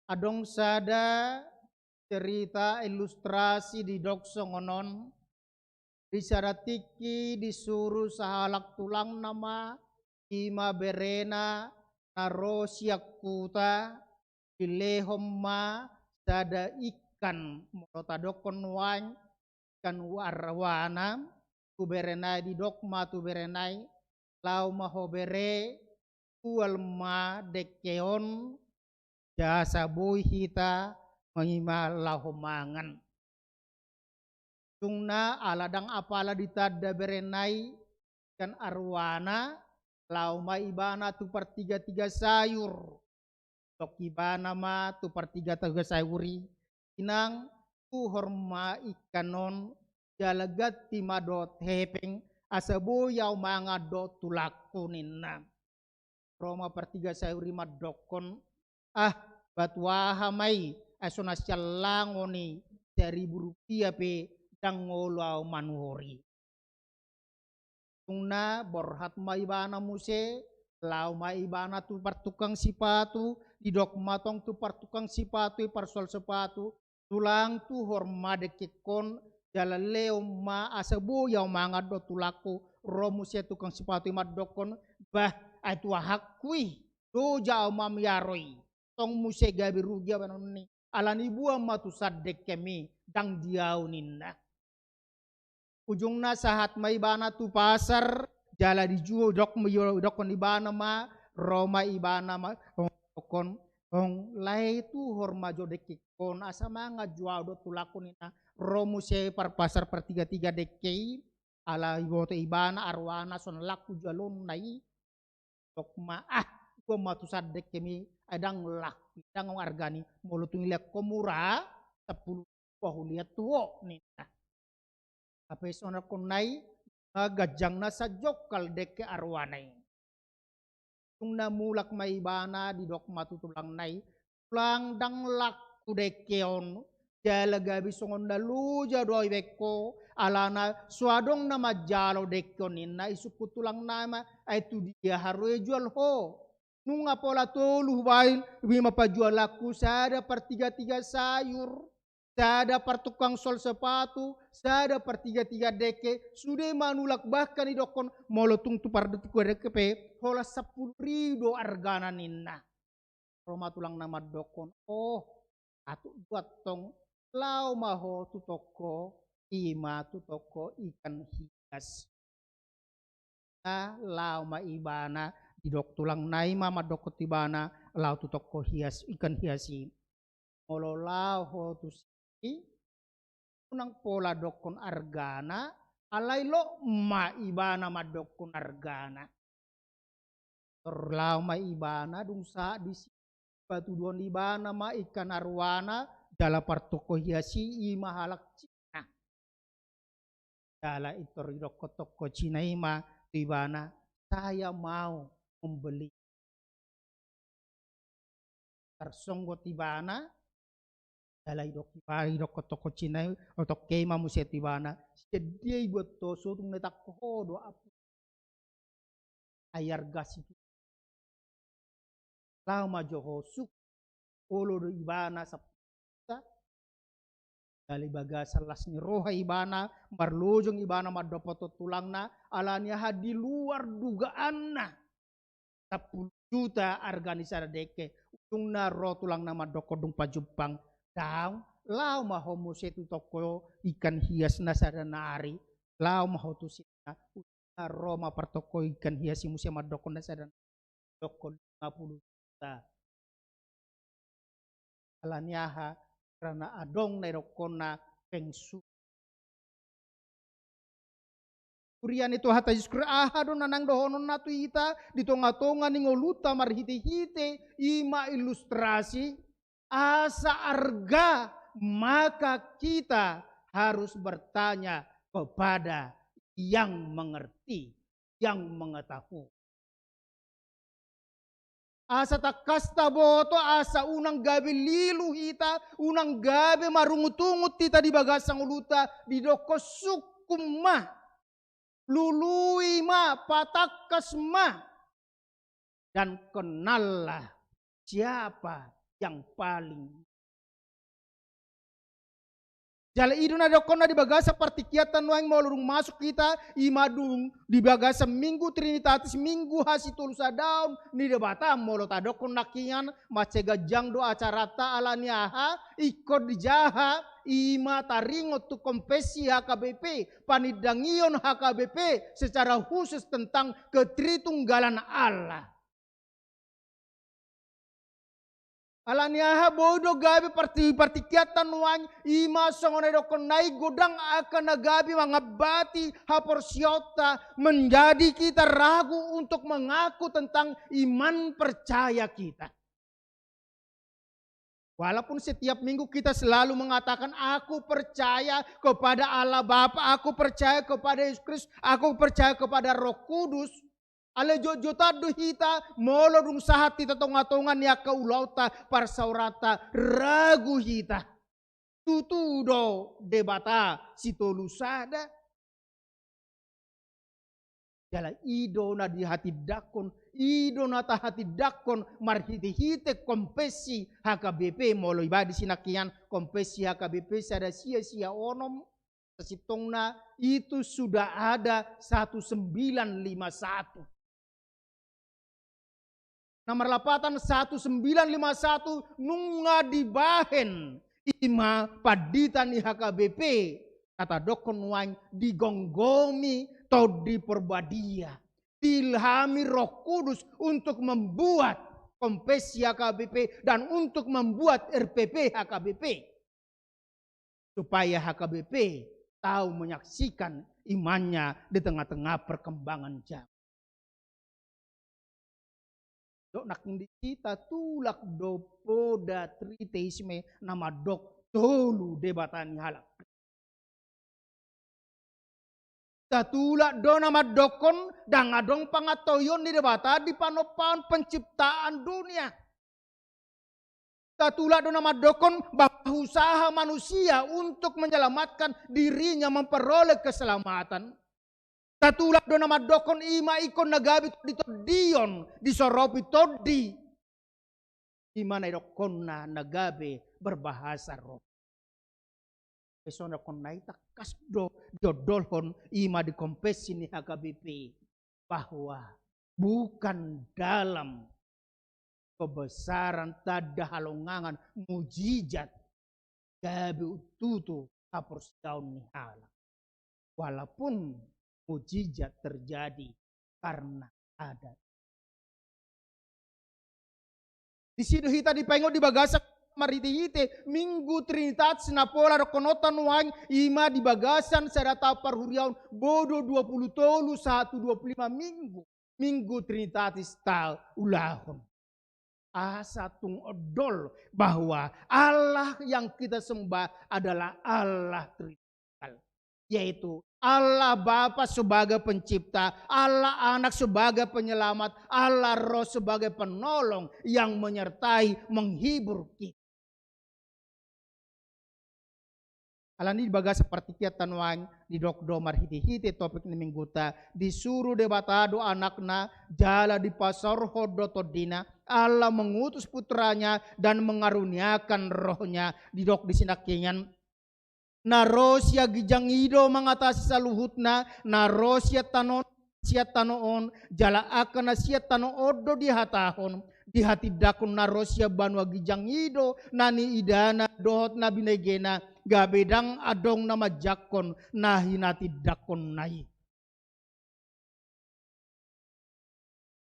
adong sada cerita ilustrasi di dokso ngonon, disaratiki disuruh sahalak tulang nama, ima berena, naro siakuta, ilehomma, sada ikan, motadokon wan, ikan warwana, tu berenai di dokma tu berenai, lau mahobere, tualma dekeon, jasa boy hita, mengima lahomangan. Tungna aladang apala ditada berenai, ikan arwana, lau maibana tu per tiga sayur, tok ibana ma tu per tiga sayuri, inang tu horma ikanon, jalagat timadot hepeng, asabo yaw mga dot tulakunin. Roma per tiga sayuri madokon, batwaha mai, asonas langoni, Rp1.000 pe, dangolaw manuhori. Tungna borhat maibana muse, lau maibana tu partukang sipatu, di dok matong tu partukang sipatu, parsol sepatu, tulang tu horma dekikon, jalan leo ma asabu yang manga do tulaku, romuse tukang sipatu madokon, bah itu hakui, do jauh mam yaroi, tong muse gabi rugia banoni, alani buah matu sadek kemi, dang diau ninna. Ujungna sahat maibana tu pasar, jala dijual dokon ibana ma, Roma ibana ma, dokon lai tu horma jodekikon asa manga jual do tulakunina, romu se par pasar per tiga dekei, ala ibote ibana arwana son laku jalon nai, dokma gua matu sadek kemi adang laku, adang argani, molutung lihat komura 10 lihat tuo nina. Apa isona kunai gajang na sa jokal deke arwanay. Kung namulak maibana di dok matutulang nay, tulang dang laku dekeon, jala gabi songon dalu jadoy beko, alana suadong na majalo dekeon na isuku tulang nama, ay tu dia harus jual ho. Nunga pola tolu bail, bima pajual laku sada per tiga sayur. Sada per tukang sol sepatu, sada per tiga deke, sudah manulak bahkan idokon molotung tu par detik deke pe, hola 10.000 argana ninna. Roma tulang nama dokon, atu buat tong lau maho tu toko, ima tu toko ikan hias. Lau ma ibana, didok tulang naima madoko tibana, lau tu toko hias, ikan hiasi. Molo lau ho tu unang pola dokon argana, alay lo maibana madokon argana. Terlau maibana dung sa di batu duon ibana ma ikan arwana, jala partoko hiasi ima halak Cina. Jala itor doko toko Cina ima ibana, saya mau membeli. Tersonggot ibana, dalai dok toko Cina atau kema muset ibana sedih buat to sotung netak kohodo apu ayar gas itu lama joho suk olo do ibana sapta dali bagas las ni roha ibana marlojong ibana madopoto tulangna alanya hadi luar dugaanna 10 juta arganisara deke ujungna ro tulang nama dokodung pajupang daun lau maho musetu toko ikan hias nasadanari lau maho tu sina Roma partoko ikan hias si museum madokon nasadan dokon 50 juta alanyaha karena adong na dokona pengsu Kurian itu hata Yesus ahado nanang dohonon natu ita di tonga-tonga ningoluta marhite-hite ima ilustrasi asa arga maka kita harus bertanya kepada yang mengerti, yang mengetahui. Asa takasta boto, asa unang gabi lilu hita, unang gabi marungutungut kita di bagasang uluta, di doko sukum ma, lului ma, patakas ma. Dan kenallah siapa yang paling. Jala iduna dokona di bagasa partikiatan nuang mau lurung masuk kita imadung di bagasa minggu trinitatis minggu hasitul sadaun ni debata mau lo tadokon nakian macega jang do acara ta alaniaha ikut dijaha ima taringot tu kompesi HKBP panidangion HKBP secara khusus tentang ketritunggalan Allah. Alaniaha bodo gabi partikiatan nuang ima songone dokon nai godang akan nagabi mangabati haporsiota menjadi kita ragu untuk mengaku tentang iman percaya kita. Walaupun setiap minggu kita selalu mengatakan aku percaya kepada Allah Bapa, aku percaya kepada Yesus Kristus, aku percaya kepada Roh Kudus. Ale jotado hita molo dung sahat kita tongatongan ya kaulauta parsaurata ragu hita tutudo debata sitolusada jala ido na di hati dakon ido na ta hati dakon marhiti hite kompesi HKBP molo ibadi sinakian kompesi HKBP sada sia-sia onom sesitongna itu sudah ada 1951. Nomor lapatan 1951 nunga dibahen ima paditan di HKBP kata dokon wang digonggomi atau diperbadia dilhami Roh Kudus untuk membuat kompesi HKBP dan untuk membuat RPP HKBP supaya HKBP tahu menyaksikan imannya di tengah-tengah perkembangan zaman. Dok nak kita tulak do poda triteisme nama dok tolu debatani halak. Tatulak do nama dokon dan adong pangatoyon di debata di panopan penciptaan dunia. Tatulak do nama dokon berusaha manusia untuk menyelamatkan dirinya memperoleh keselamatan. Tatulak do nama dokon ima ikon nagabi di todion di soropi todi imana dokon na nagabe berbahasa roh. Pesona kon naita kasdo jodolhon ima di kompesi ni HKBP bahwa bukan dalam kebesaran tada halongangan mujizat gabi ututu hapus daun ni halang. Walaupun mujizat terjadi karena ada. Di situ kita dipengok di bagasak maritihite minggu trinitas napola rokonotan wang ima di bagasan serata parhuriaun bodo 20 tolu 125 minggu trinitatis tal ulahon. Asa tung odol bahwa Allah yang kita sembah adalah Allah Tritunggal, yaitu Allah Bapa sebagai pencipta, Allah Anak sebagai penyelamat, Allah Roh sebagai penolong yang menyertai menghibur kita. Alani baga seperti kita nuang di dokdo marhiti-hiti topik ni mingguta disuruh debatado anakna jala di pasar hodotodina Allah mengutus putranya dan mengaruniakan rohnya di dok di sinakingan. Narosya gijang ido mengatasi saluhutna, narosya tanoon, jala akan siat tano odo di hatahon, di hati dakun narosya banwa gijang ido, nani idana dohot na binegena, gabedang adong nama jakon, nahinati dakon nahi.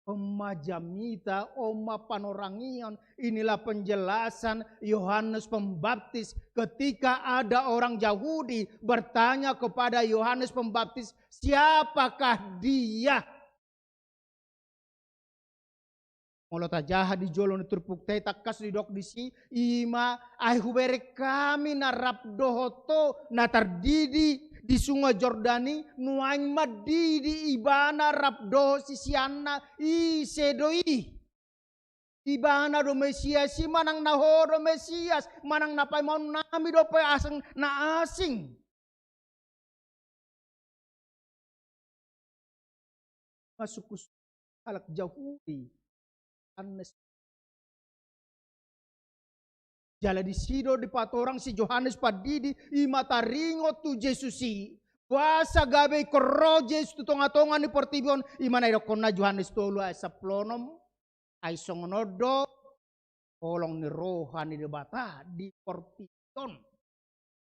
Oma jamita, oma panorangion, inilah penjelasan Yohanes Pembaptis ketika ada orang Yahudi bertanya kepada Yohanes Pembaptis, siapakah dia? Molota jahat di jolon turpuk teh takas di dok disi ima ahubere kami narap dohoto natardidi di sungai Jordani nuang madi di ibana rapdo sisiana i sedoi Ibana do Mesias si manang naho do Mesias, manang napay mau nami do pay asing na asing. Masukus alak Yahudi. Anes. Jala di sido di patorang si Yohanes Padidi imataringo tu Jesusi. Wasa gabe koro Jesus tu tonga-tonga ni portibion imana idokon na Yohanes tolu ay saplonom ay songonodo olong ni rohani di bata di portibion.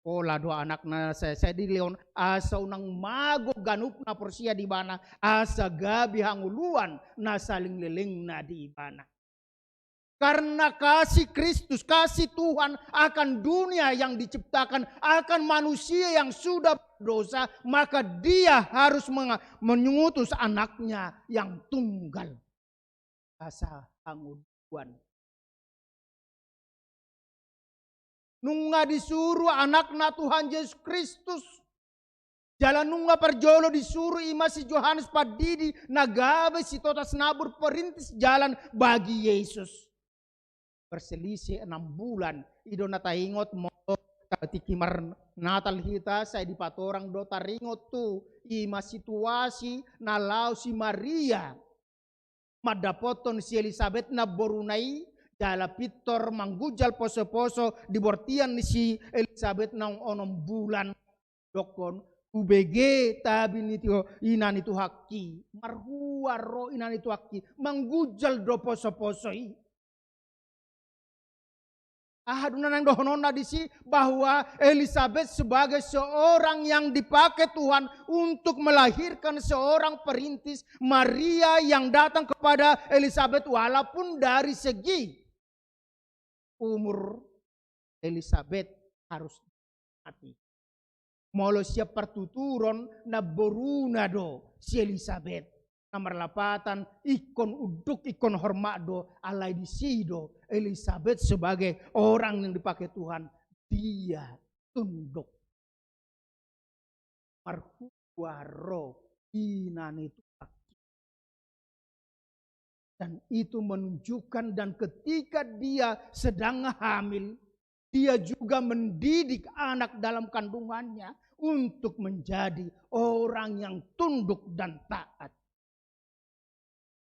Ola dua anak na saya di leon asa unang mago ganup na porsia di bana asa gabi hanguluan na saling leling na di bana. Karena kasih Kristus, kasih Tuhan akan dunia yang diciptakan, akan manusia yang sudah berdosa, maka dia harus mengutus anaknya yang tunggal. Asa hanguluan. Nunga disuruh anakna Tuhan Yesus Kristus. Jalan nunga perjolo disuruh ima si Yohanes Padidi. Nagabe si totas nabur perintis jalan bagi Yesus. Berselisih 6 bulan. Ido nataingot mo tikimar natal hita saya di patorang do taringot tu. Ima situasi nalau si Maria. Madapoton si Elizabeth na borunai. Jala pitor manggujal poso-poso dibortian ni si Elizabeth nang 6 bulan. Dokon UBG tabi nito inan itu haki. Marhua ro inan itu haki. Manggujal do poso-posoi. Ahaduna nang dohonona di si bahwa Elizabeth sebagai seorang yang dipakai Tuhan untuk melahirkan seorang perintis, Maria yang datang kepada Elizabeth walaupun dari segi umur Elizabeth harus mati. Molo siap pertuturon na boruna do si Elizabeth. Nomor 8 ikon uduk ikon hormat do alai di sido Elizabeth sebagai orang yang dipakai Tuhan dia tunduk marhuwaro inan itu dan itu menunjukkan dan ketika dia sedang hamil dia juga mendidik anak dalam kandungannya untuk menjadi orang yang tunduk dan taat.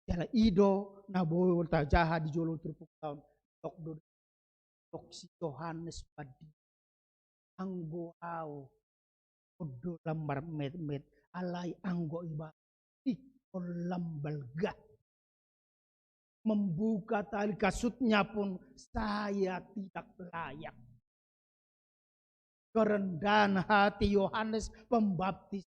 Jala ido na boy ta jaha di jolo tripuk taon tok si Yohanes Padi anggo au odo lambar met alai anggo iba ikon lambalga membuka tali kasutnya pun saya tidak layak. Kerendahan hati Yohanes Pembaptis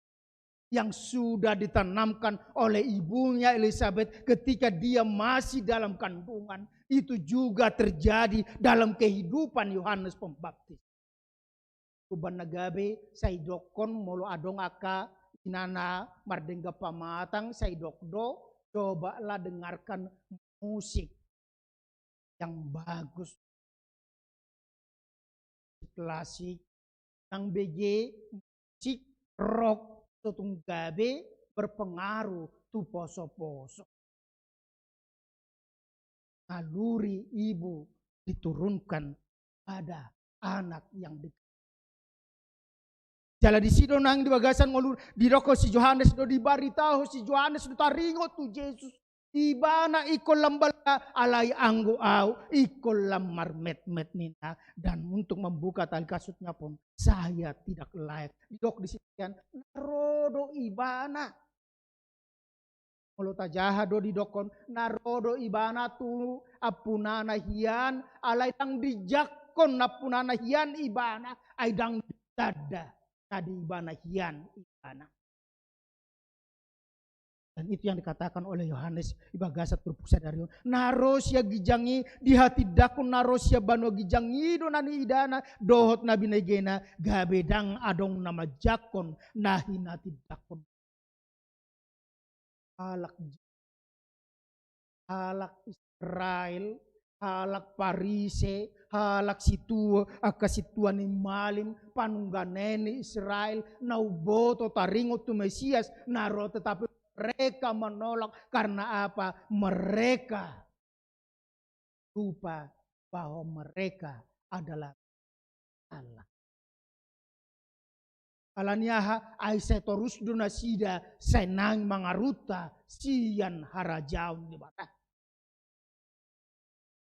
yang sudah ditanamkan oleh ibunya Elizabeth ketika dia masih dalam kandungan itu juga terjadi dalam kehidupan Yohanes Pembaptis. Kuban nagabe saidokon molo adong aka inana mardengga pamatang saidokdo cobalah dengarkan musik yang bagus klasik yang BG musik rock Tunggabe berpengaruh tu poso-poso. Naluri ibu diturunkan pada anak yang jala di sido nang di bagasan ngolur di roko si Yohanes do dibaritahu si Yohanes do taringo tu Yesus. Ibana ikol lambala alai anggo au ikol lamar met nina dan untuk membuka tali kasutnya pun saya tidak layak. Dok di sini narodo ibana. Kalau tajaha do di dokon narodo ibana tu apunana hian alai tang dijakon apunana hian ibana aidang dada tadi ibana hian ibana. Dan itu yang dikatakan oleh Yohanes ibagasat berpusat dari narosya gijangi di hati dakun narosya bano gijangi do nani idana dohot nabi negena gabedang adong nama jakon nahinati dakun halak Israel halak Parise halak situ akasituan ni malim panungganeni Israel nauboto taringot tu Mesias naro tetapi mereka menolak karena apa? Mereka lupa bahwa mereka adalah Allah. Alaniaha ai saya terus duna sida senang mangaruta sian harajaun di bata.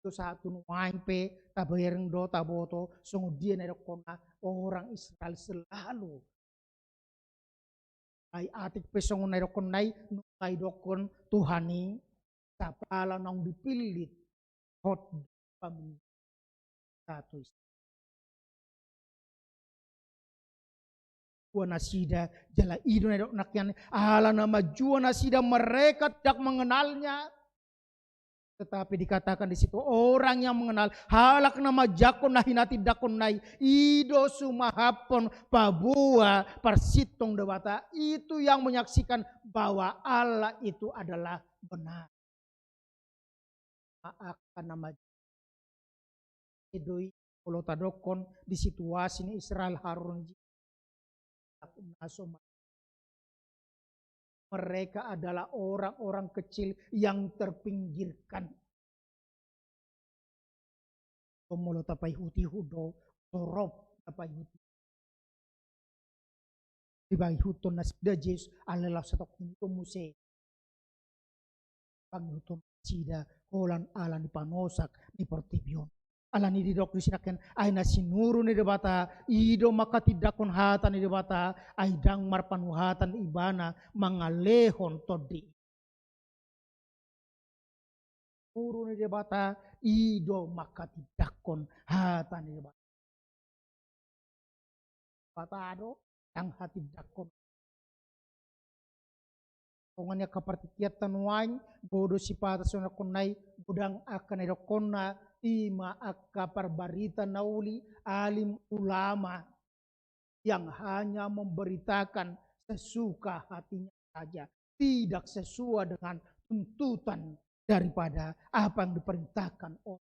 Itu satu nuaimpe tabayang do taboto songudian ada kona orang Israel selalu ai atik pesong na dokon nai nungai dokon Tuhani sapala nang dipilih hot pamin satu juana sida jala ido na dok nakyan ala nama juana sida mereka tidak mengenalnya, tetapi dikatakan di situ orang yang mengenal halak nama jakon nahinati dakon nai ido sumahapon pabua persitong dewata, itu yang menyaksikan bahwa Allah itu adalah benar. Akan nama idoi kalau tadokon di situasi ini Israel Harun mereka adalah orang-orang kecil yang terpinggirkan. Pemolo tapai huti hudo torop tapai huti. Dibai huton nasida Yesus alelah setok itu muse. Pag huton sida kolan ala ni panosak ni portibion. Ala ni didok disinakan ay na sinuro ni debata ido makatidakon hatan ni debata ay dang marpanuhatan ibana mangalehon todi. Sinuro ni debata ido makatidakon hatan ni debata. Batado ang hatidakon. Tungannya kapartikiat tanuain bodo sipata sona kunai budang akan edokona ima akka perbarita nauli alim ulama yang hanya memberitakan sesuka hatinya saja, tidak sesuai dengan tuntutan daripada apa yang diperintahkan oleh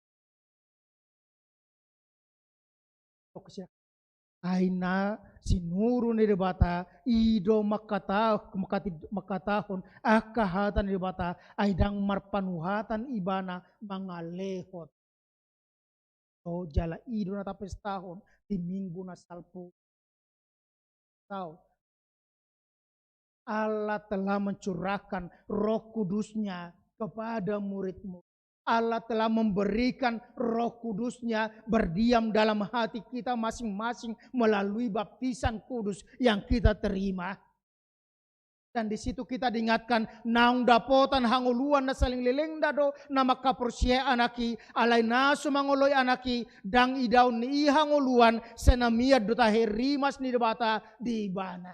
aina sinuru ni debata ido makatahon akahatan ni debata aidang marpanuhatan ibana mangalehot. Oh jala ido na tapos tahun di minggu na salpo. Tahu Allah telah mencurahkan Roh Kudusnya kepada murid-murid. Allah telah memberikan Roh Kudusnya berdiam dalam hati kita masing-masing melalui baptisan kudus yang kita terima. Dan di situ kita diingatkan naung dapotan hanguluan na saling leleng dado na makaporsiya anaki alay naso mangoloy anaki dang idaw ni ihanguluan senamiyad do taherimas ni debata di ibana.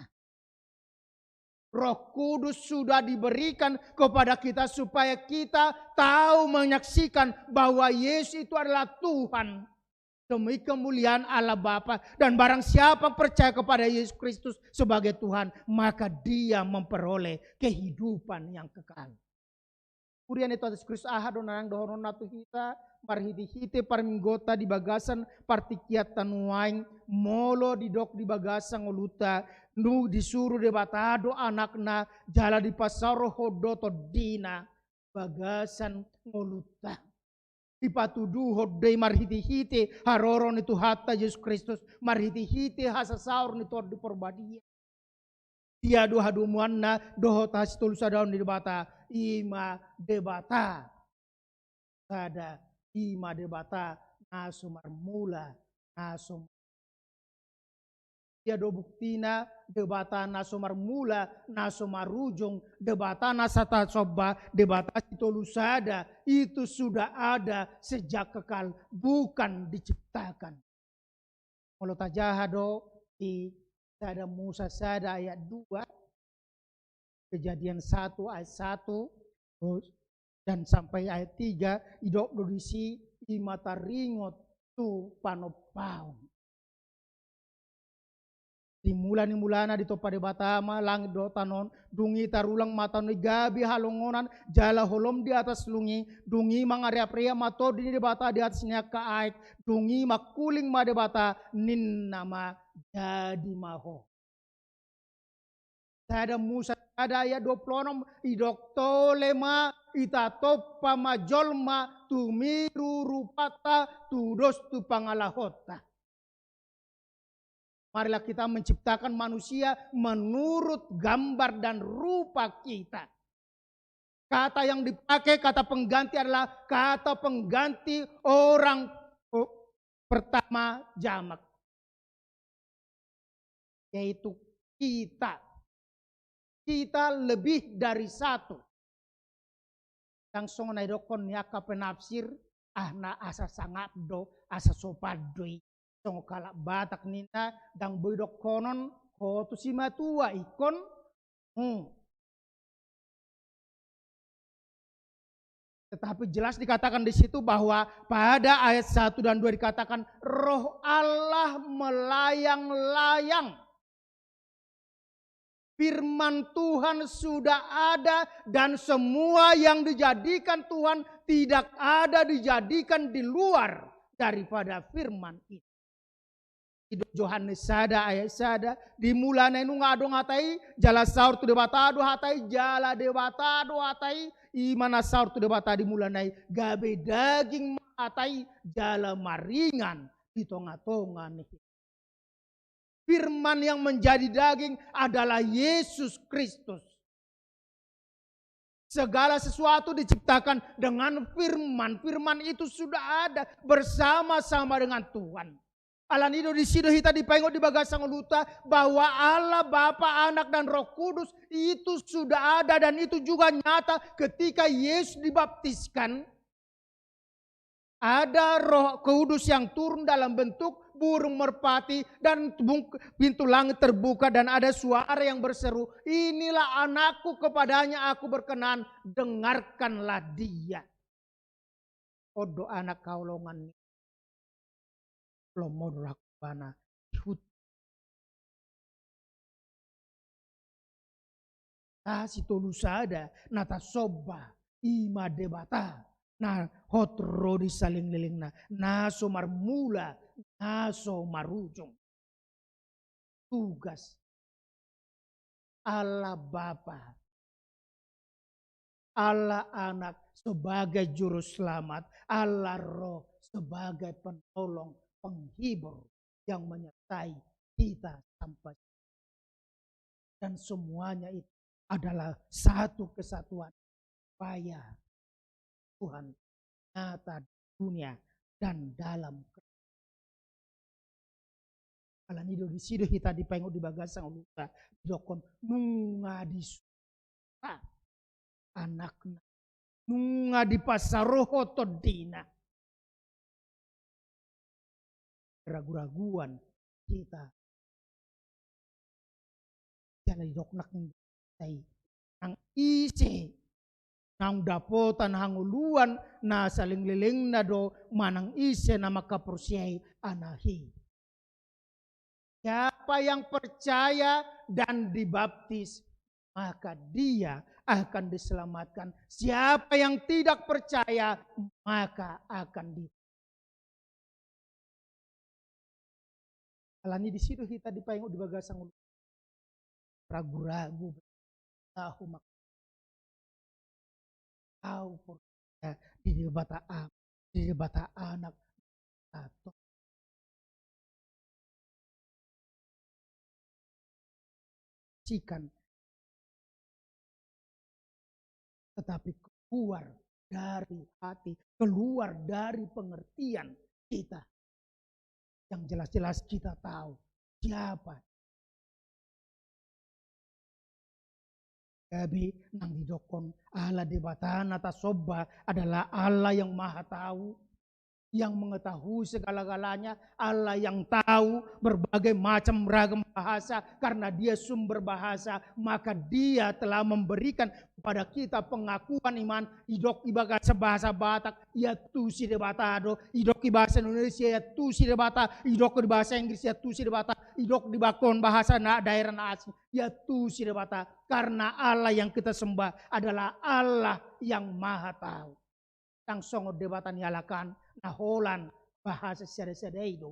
Roh Kudus sudah diberikan kepada kita supaya kita tahu menyaksikan bahwa Yesus itu adalah Tuhan. Demi kemuliaan Allah Bapa, dan barang siapa percaya kepada Yesus Kristus sebagai Tuhan, maka dia memperoleh kehidupan yang kekal. Kemudian itu atas Kristus ahadon nang dohonon natu hita marhiti hite parminggota di bagasan partikiat tanuain molo didok di bagasan ngoluta nu disuruh debatado anakna jala di pasaro hodoto dina bagasan ngoluta. Ipatudu hodei marhiti-hiti haroron itu hatta Yesus Kristus marhiti-hiti hasasaur itu di perbadia. Dia doha dumuanna doho tastul sadaun di debata ima debata sada ima debata nasumar mula nasum. Dia do buktina debata nasumar mula nasumar rujung debata nasata soba debata titolusada itu sudah ada sejak kekal bukan diciptakan. Kalau tajahado di sada Musa sada ayat 2 Kejadian 1 ayat 1 dan sampai ayat 3 idok dodisi imata ringot tu panopaon. Dimula ni mulana di topa de batama langit do tanon dungi tarulang mata ni gabi halongonan jala holom di atas lungi dungi mangaria pria mato di bata di atasnya ka aik dungi makuling ma de bata nin nama jadi maho. Sada Musa ada ayat 26 idok tolema ita topa majolma tumiru rupata tudos tu pangalahota. Marilah kita menciptakan manusia menurut gambar dan rupa kita. Kata yang dipakai, kata pengganti adalah kata pengganti orang pertama jamak. Yaitu kita. Kita lebih dari satu. Yang songon naidokon yaka penafsir, ahna asa sangabdo, asa sopadoi. Songo kalak batak nina, dang boydok konon, kotu si matua ikon. Tetapi jelas dikatakan di situ bahwa pada ayat 1 dan 2 dikatakan roh Allah melayang-layang. Firman Tuhan sudah ada dan semua yang dijadikan Tuhan tidak ada dijadikan di luar daripada firman itu. Yohanes sada ayat sada dimulai nu ngadong hatai jala saur tu debatado hatai jala debatado hatai imana saur tu debata dimulai gabe daging hatai jala maringan di tonga-tonga nih. Firman yang menjadi daging adalah Yesus Kristus. Segala sesuatu diciptakan dengan firman. Firman itu sudah ada bersama-sama dengan Tuhan. Alan itu di situ kita dipengok di bagasang luta bahwa Allah Bapa, Anak dan Roh Kudus itu sudah ada dan itu juga nyata ketika Yesus dibaptiskan. Ada Roh Kudus yang turun dalam bentuk burung merpati dan pintu langit terbuka dan ada suara yang berseru, inilah anakku kepadanya aku berkenan, dengarkanlah dia. Odo anak kaulongan lomor rakbana si tolusada nata soba ima debata na hotro di saling lilingna naso marmula naso marujung. Tugas Allah Bapa, Allah Anak sebagai juru selamat, Allah Roh sebagai penolong, penghibur yang menyertai kita sampai. Dan semuanya itu adalah satu kesatuan supaya Tuhan nyata di dunia dan dalam alan ido di sido kita dipengok di bagasang luta dokon nunga di suka anakna nunga di pasaroho todina ragu-raguan kita jangan didoknak nang ise nang dapotan hanguluan na saling liling na do manang ise na makapersyai anahi. Siapa yang percaya dan dibaptis maka dia akan diselamatkan. Siapa yang tidak percaya maka akan alani di situ kita dipayung di bagasang ragu-ragu tahu mak tahu percaya di debata anak atau cikan tetapi keluar dari hati, keluar dari pengertian kita yang jelas-jelas kita tahu siapa. Gabi nang didokon Allah debatan atas soba adalah Allah yang maha tahu, yang mengetahui segala-galanya, Allah yang tahu berbagai macam ragam bahasa karena dia sumber bahasa, maka dia telah memberikan kepada kita pengakuan iman. Idok ibaga bahasa Batak, ya tusi debatado, idok di bahasa Indonesia, ya tusi debata, idok di bahasa Inggris, ya tusi debata, idok di bakon bahasa daerah asing, ya tusi debata, karena Allah yang kita sembah adalah Allah yang maha tahu. Yang songo debatan yalakan naholan bahasa sada-sada itu.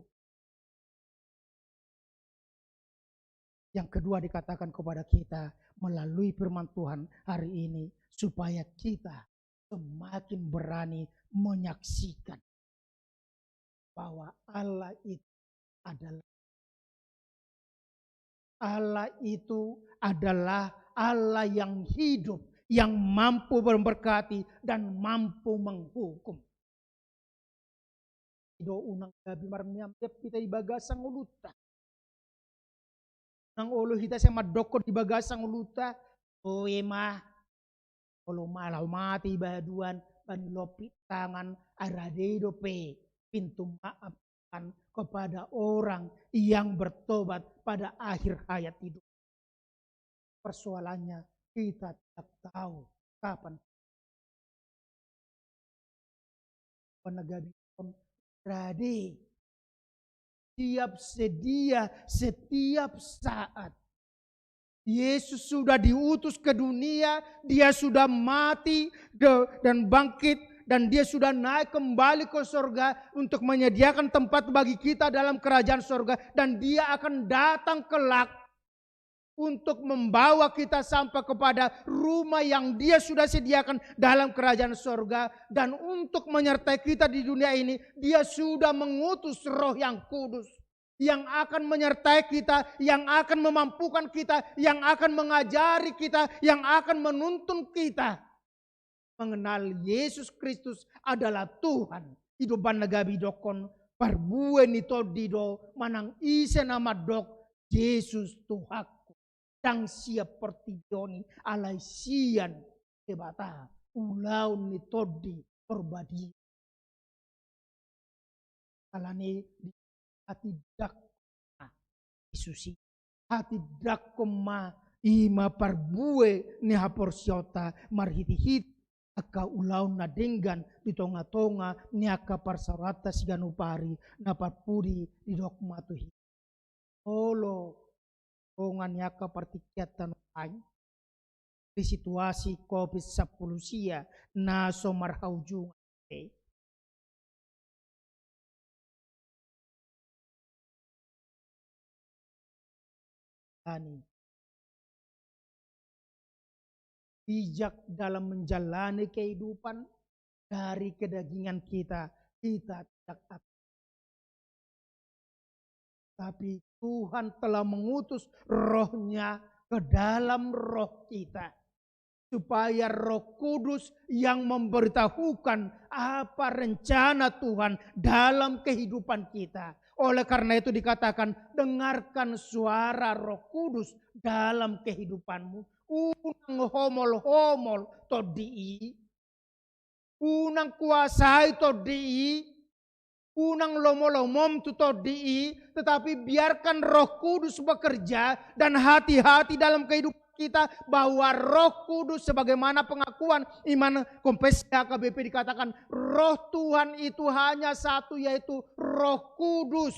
Yang kedua dikatakan kepada kita melalui firman Tuhan hari ini, supaya kita semakin berani menyaksikan bahwa Allah itu adalah Allah yang hidup, yang mampu memberkati dan mampu menghukum. Do unang gabi marmiam kita ibagasang uluta. Nang ulo kita sa madokod ibagasang uluta, o ema, kalau malau mati baduan, panilopit tangan, aradedo pe, pintu maafkan kepada orang yang bertobat pada akhir hayat hidup. Persoalannya kita tidak tahu kapan penegak rade siap sedia setiap saat. Yesus sudah diutus ke dunia, dia sudah mati dan bangkit, dan dia sudah naik kembali ke surga untuk menyediakan tempat bagi kita dalam kerajaan surga, dan dia akan datang kelak untuk membawa kita sampai kepada rumah yang dia sudah sediakan dalam kerajaan surga. Dan untuk menyertai kita di dunia ini, dia sudah mengutus Roh yang kudus, yang akan menyertai kita, yang akan memampukan kita, yang akan mengajari kita, yang akan menuntun kita mengenal Yesus Kristus adalah Tuhan. Hidupan nagabi dokon parbue nito dido manang ise nama dok Yesus Tuhan. Dang siap pertidioni alai sian tebata ulaun ni todi perbadi alani di hati dak Yesusi hati dak koma ima parbue ni haporsiota marhiti-hit aka ulaun na denggan di tonga-tonga ni aka parsarata siganupari na parpudi di dok matuhi olo ongan yaka partikyatan ay di situasi COVID-10 siya na somarhaujung ani bijak dalam menjalani kehidupan dari kedagingan kita tidak tapi Tuhan telah mengutus Roh-Nya ke dalam roh kita. Supaya Roh Kudus yang memberitahukan apa rencana Tuhan dalam kehidupan kita. Oleh karena itu dikatakan, dengarkan suara Roh Kudus dalam kehidupanmu. Unang homol-homol todii. Unang kuasai todii. Unang lomolomom tutodii, tetapi biarkan Roh Kudus bekerja dan hati-hati dalam kehidupan kita bahwa Roh Kudus sebagaimana pengakuan iman kompes KBP dikatakan Roh Tuhan itu hanya satu yaitu Roh Kudus.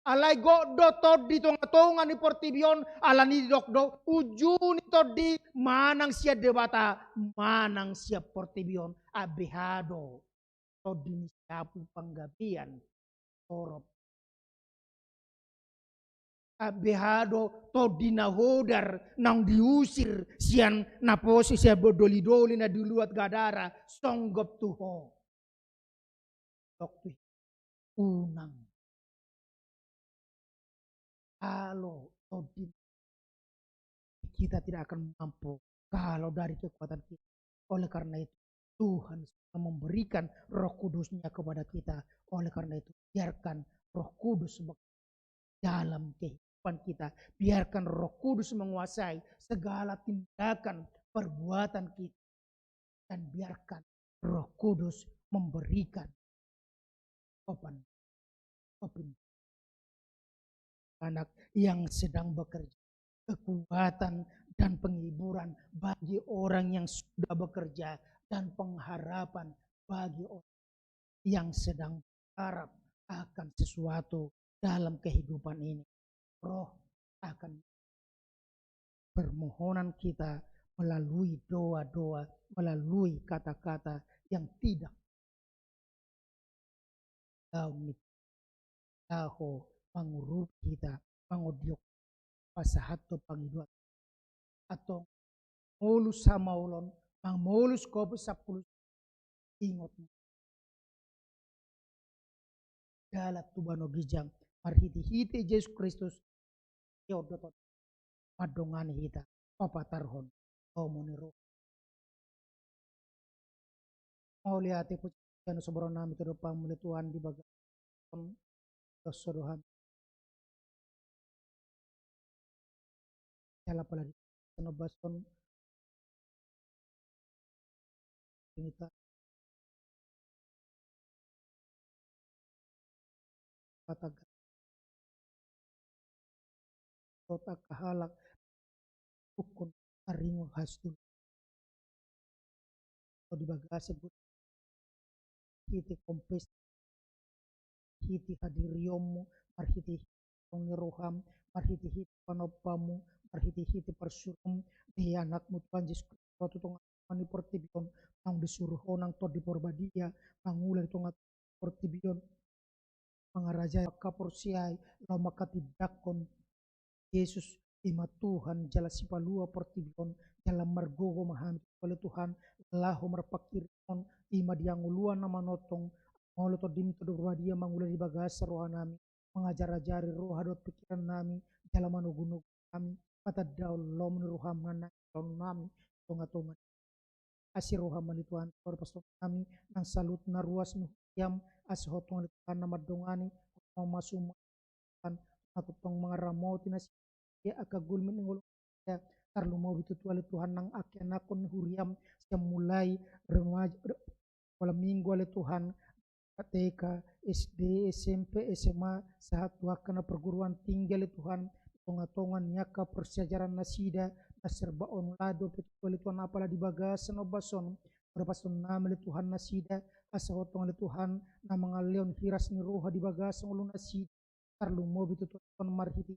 Alai goddo todi tonga-tonga ni portibion alani dokdo ujuni todi manang siap debata manang siap portibion abehado. Todi sapu panggabian torop abehado todi nahodar nang diusir sian naposi sia bodoli-doli na diluat gadara songgop tuho doktu unang kalau todi kita tidak akan mampu kalau dari kekuatan kita. Oleh karena itu Tuhan sudah memberikan Roh Kudus-Nya kepada kita. Oleh karena itu biarkan Roh Kudus dalam kehidupan kita. Biarkan Roh Kudus menguasai segala tindakan perbuatan kita. Dan biarkan Roh Kudus memberikan anak yang sedang bekerja kekuatan dan penghiburan bagi orang yang sudah bekerja dan pengharapan bagi orang yang sedang berharap akan sesuatu dalam kehidupan ini. Roh akan permohonan kita melalui doa-doa, melalui kata-kata yang tidak tahu mangurut kita, mangudiok pasahat to pangidua atau mulus sama ulon mang mulus ko sapuluh ingot dalat tubano gijang marhiti-hiti Yesus Kristus yodotot madongan hita papatarhon omoniro mau lihat ipu jano soboro nami todo pamuli Tuhan di bagian dosodohan jala pala di sanobason pinita pataga kota kahalak ukun aringo hasdul atau di bagasi but hiti kompes hiti hadiriomu marhiti pengiroham marhiti hiti panopamu marhiti hiti persurum di anakmu Tuhan Yesus Kristus rotu tonga mani portibion ang disuruh onang to di porbadia mangulai tonga portibion mangaraja kaporsiai lama katidakon Yesus ima Tuhan jala sipalua portibion jala margogo mahami oleh Tuhan lahu marpakirikon ima dianguluan nama notong molo to dim to dia mangulai di bagasa rohanami mengajar-ajari roha dot pikiran nami jala manugunug kami kata daul lom roham nana nami tonga-tonga asir roham mani Tuhan pastor kami nang salut na ruas nu yam ashotong Tuhan nama dongani masum aku tong mangaramoti na ya akagul menengol ya tarlu mau itu Tuhan nang akan akon huriam yang mulai remaja wala minggu oleh Tuhan TK, SD, SMP, SMA, saat wakana perguruan tinggi oleh Tuhan, tonga-tongan nyaka persejaran nasida, naserba on lado oleh Tuhan apalah di bagasan obason, berpason nama oleh Tuhan nasida, asahotong oleh Tuhan, nama ngaleon hiras ni roha di bagasan ulun nasida, tarlu mau itu Tuhan marhiti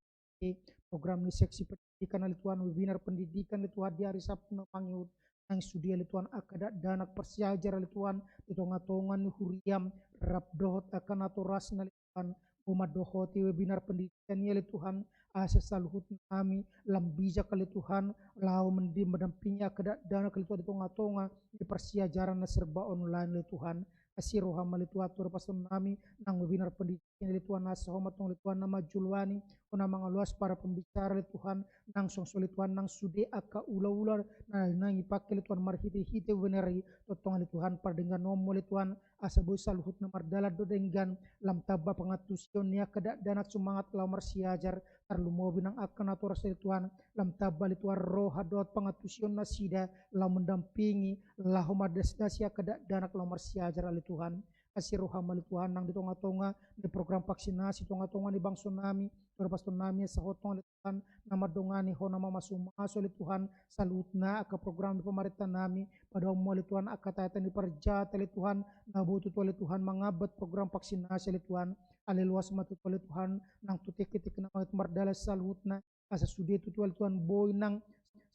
program ni seksi pendidikan oleh Tuhan, webinar pendidikan oleh Tuhan di hari Sabtu pangiut, nang studi oleh Tuhan akada danak persiajar oleh Tuhan di tonga-tongan huriam rap dohot akan atau ras oleh Tuhan umat dohoti webinar pendidikan oleh Tuhan asa saluhut kami lambija kali Tuhan lau mendampingi akada danak oleh Tuhan di tonga-tonga di persiajaran serba online oleh Tuhan asiro hamali tuatur pasun nami nang webinar pendidikan oleh Tuhan asa homat oleh Tuhan nama julwani kuna mangaluas para pembicara oleh Tuhan nang songsoli Tuhan nang sude aka ula-ula nang ipakai oleh Tuhan marhiti-hiti weneri totong oleh Tuhan pardengan nomo oleh Tuhan asa boy saluhut na mardala do denggan lam tabba pangatusion niya kada danak sumangat lau marsiajar tarlumobi nang akan atur oleh Tuhan lam tabba oleh Tuhan roha dot pangatusion na sida lau mendampingi lau madasdasya kada danak lau marsiajar oleh Tuhan asiro hamali Tuhan nang di tonga-tonga di program vaksinasi tonga-tonga di bangsa nami pastor nami sahotong oleh Tuhan nama dongani ho nama masumas oleh Tuhan salutna aka program di pemerintah nami pada oleh Tuhan aka tayatan di perjat oleh Tuhan nabutut oleh Tuhan mengabat program vaksinasi oleh Tuhan aleluas matut oleh Tuhan nang tutik-titik na mardala salutna asa sudi tutu oleh Tuhan boy nang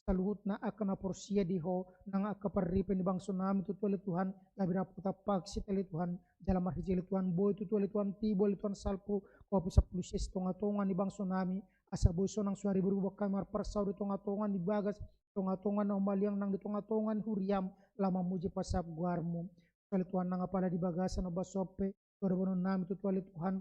saluhut na akan aporsia di ho nang akaparripen di bangsa nami tutu oleh Tuhan labira puta paksit oleh Tuhan dalam marhiji oleh Tuhan boy tutu oleh Tuhan tibo oleh Tuhan salpo kopi sapuluses tonga-tonga di bangsa nami asa boy so nang suari berubah kamar persau di tonga-tonga di bagas tonga-tonga na umaliang nang di tonga-tonga huriam lama muji pasab guarmu oleh Tuhan nang apala di bagasan oba sope korbonon nami tutu oleh Tuhan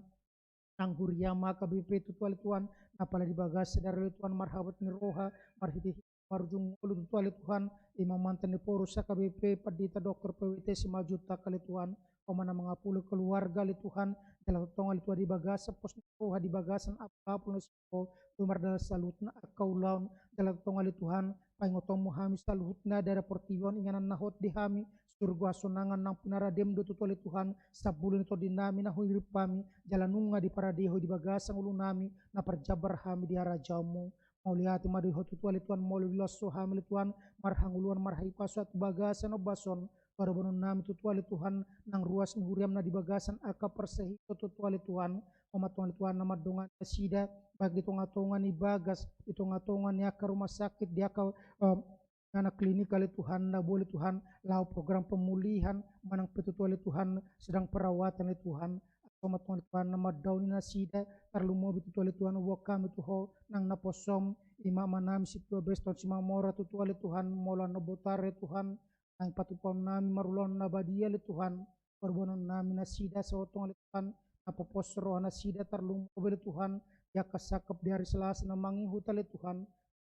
nang huriam maka BP tutu oleh Tuhan apala di bagas dari Tuhan marhabat ni roha marhiti marjung ulu tutu oleh Tuhan imam mantan di porus KBP padita dokter PWT 5 juta kali Tuhan komana mengapulu keluarga li Tuhan dalam tongal itu di bagasa pos roha di bagasan apapun itu tumar dalam salutna akau laun dalam tongal Tuhan pangotong muhami salutna dari portion inganan nahot di hami surga sonangan nang punara dem do tutu oleh Tuhan sabulun itu dinami na hirip kami jalanunga di paradeho di bagasang ulu nami na perjabar hami di harajamu mau lihat madi hotu tuali Tuhan mau lilas so hamil Tuhan marhanguluan marhai pasat bagasan obason baru nami tuali Tuhan nang ruas huriam na di bagasan aka persehi tuali Tuhan omat Tuhan nama dongan sida bagi tonga-tonga ni bagas di tonga-tonga ni aka rumah sakit di aka anak klinik kali Tuhan na boleh Tuhan lau program pemulihan manang petutuali Tuhan sedang perawatan oleh Tuhan soma Tuhan Tuhan nama daun nasida tarlumo bitu Tuhan wakam itu ho nang naposom ima manam situ beston sima mora tu Tuhan mola nabotare Tuhan nang patupon nami marulon nabadia le Tuhan perbonon nami nasida sawatong le Tuhan apopos roh nasida tarlumo le Tuhan ya kasakap di hari Selasa namangi huta le Tuhan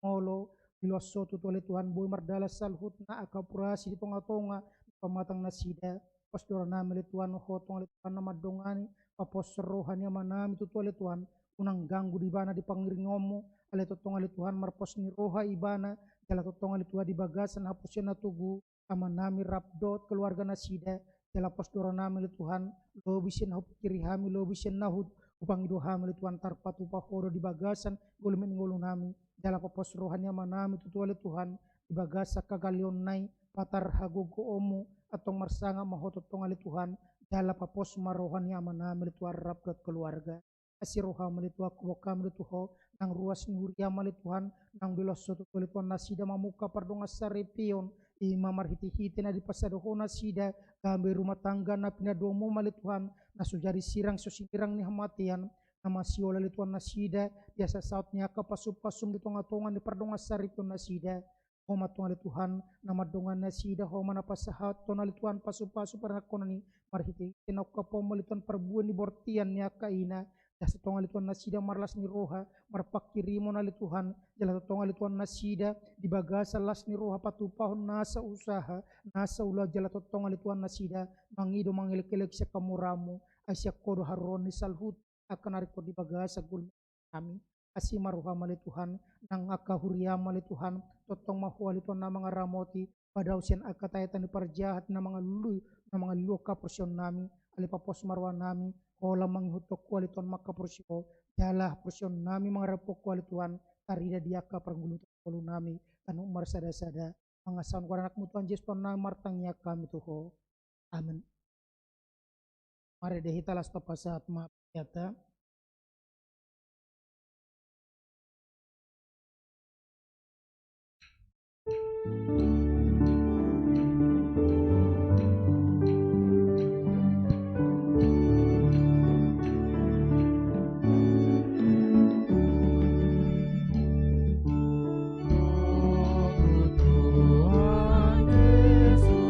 molo iloso tu le Tuhan boy mardala salhut na akapurasi di tonga-tonga pamatang nasida pastor nami le Tuhan hotong le Tuhan nama dongani papos rohani manami tu le Tuhan unang ganggu di bana di pangiringomu ale totonga le Tuhan marpos ni roha ibana jala totonga le Tuhan di bagasan hapusnya na tugu ama nami rapdot keluarga nasida jala pastor nami le Tuhan lo bisin hop kiri hami lo bisin nahud upang ido hami le Tuhan tarpatu pahoro di bagasan gulumin ngulu nami jala papos rohani manami tu le Tuhan di bagasa kagalion nai patar hagogo omu atau marsanga mahototong ali Tuhan jala papos marohani amanami Tuhan rapdot keluarga asiroha mali Tuhan kuwakam li Tuhan nang ruas nuria mali Tuhan nang bilos soto li Tuhan nasida mamuka pardonga sarepion ima marhiti-hiti na di pasadoho nasida gambe rumah tangga na pinadomo mali Tuhan nasujari sirang sosirang ni hamatian nama siola li Tuhan nasida biasa sautnya kapasum-pasum di tonga-tonga di pardonga sarepion nasida Homa Tuhan Tuhan nama dongan nasida homa na pasahat tonali Tuhan pasu-pasu para konani marhiti tinok kapom Tuhan perbuan di bortian ni akaina jasa tongali Tuhan nasida marlas ni roha marpakirimo nali Tuhan jala tongali Tuhan nasida di bagasa las ni roha patupahon nasa usaha nasa ula jala tongali Tuhan nasida mangido mangilek-elek siya kamuramu asya kodo haroni salhut akan ariko di bagasa gul kami asima roha mali Tuhan nang akahuria mali Tuhan totong mahuali Tuhan na mga ramoti pada usian akatayatan ni parjahat na mga luka porsiyon nami alipapos marwa nami hola manghutok kuali Tuhan maka porsyo jala porsiyon nami mga rapok kuali Tuhan tarida diaka peranggulut kuali nami kanu umar sada-sada mga saun kwa anak mo Tuhan Yesus Tuhan na martangnya kami tuho amin. Mari dehita las tapasat maafiyata Tuhan Yesus,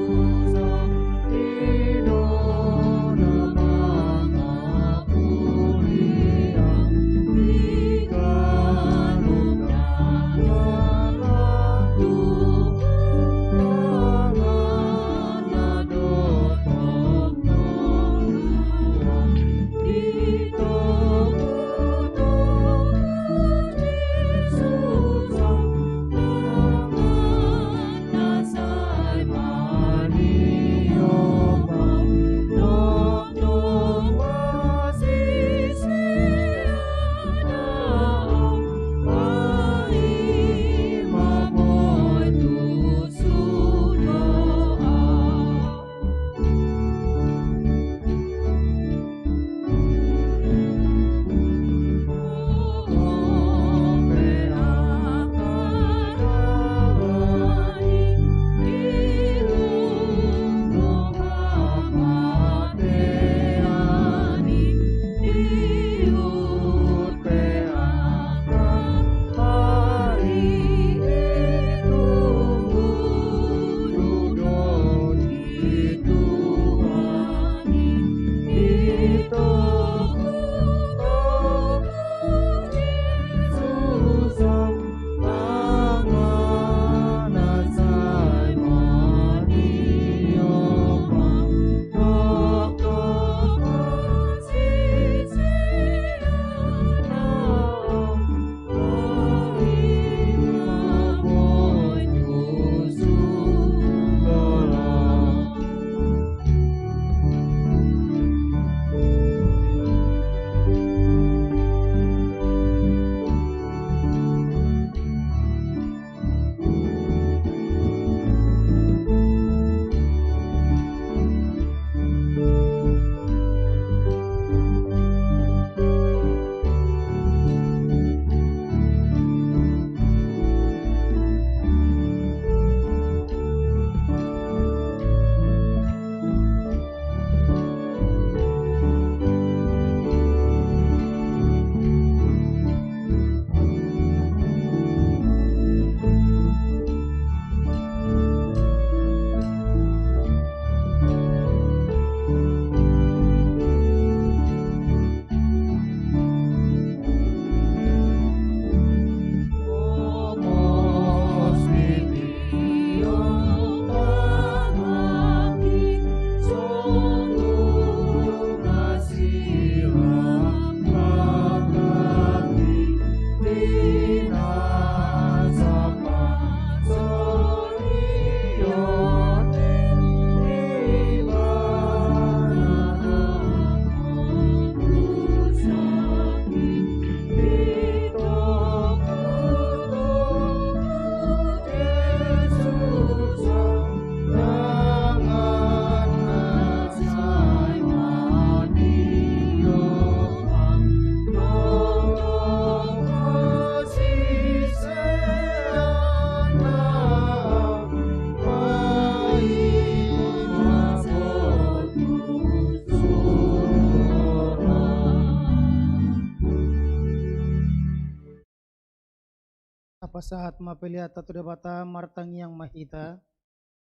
upasahat mapeliata tu debata martangi yang mahita.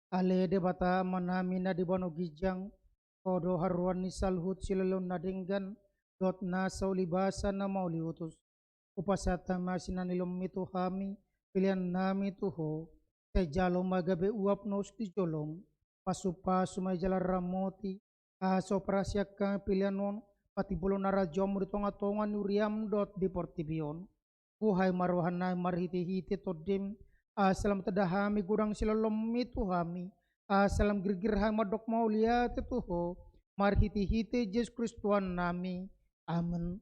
Ale debata manamina di bono gijang. Kodo haruan ni salhut silalon nadinggan. Dot na saulibasa na mauliutus. Upasata masina nilom itu kami. Pilihan nami tuho. Sejalo magabe uap nos di jolong. Pasu-pasu may jala ramoti. Aso prasyakan pilihanon. Pati bulo narajom di tonga-tonga nuriam dot di portibion. Buhay maruhanay marhiti-hiti todim. Asalam tadahami gurang silalom itu kami. Asalam girgirhay madok mauliat tuho. Marhiti-hiti Yesus Kristuan nami. Amen.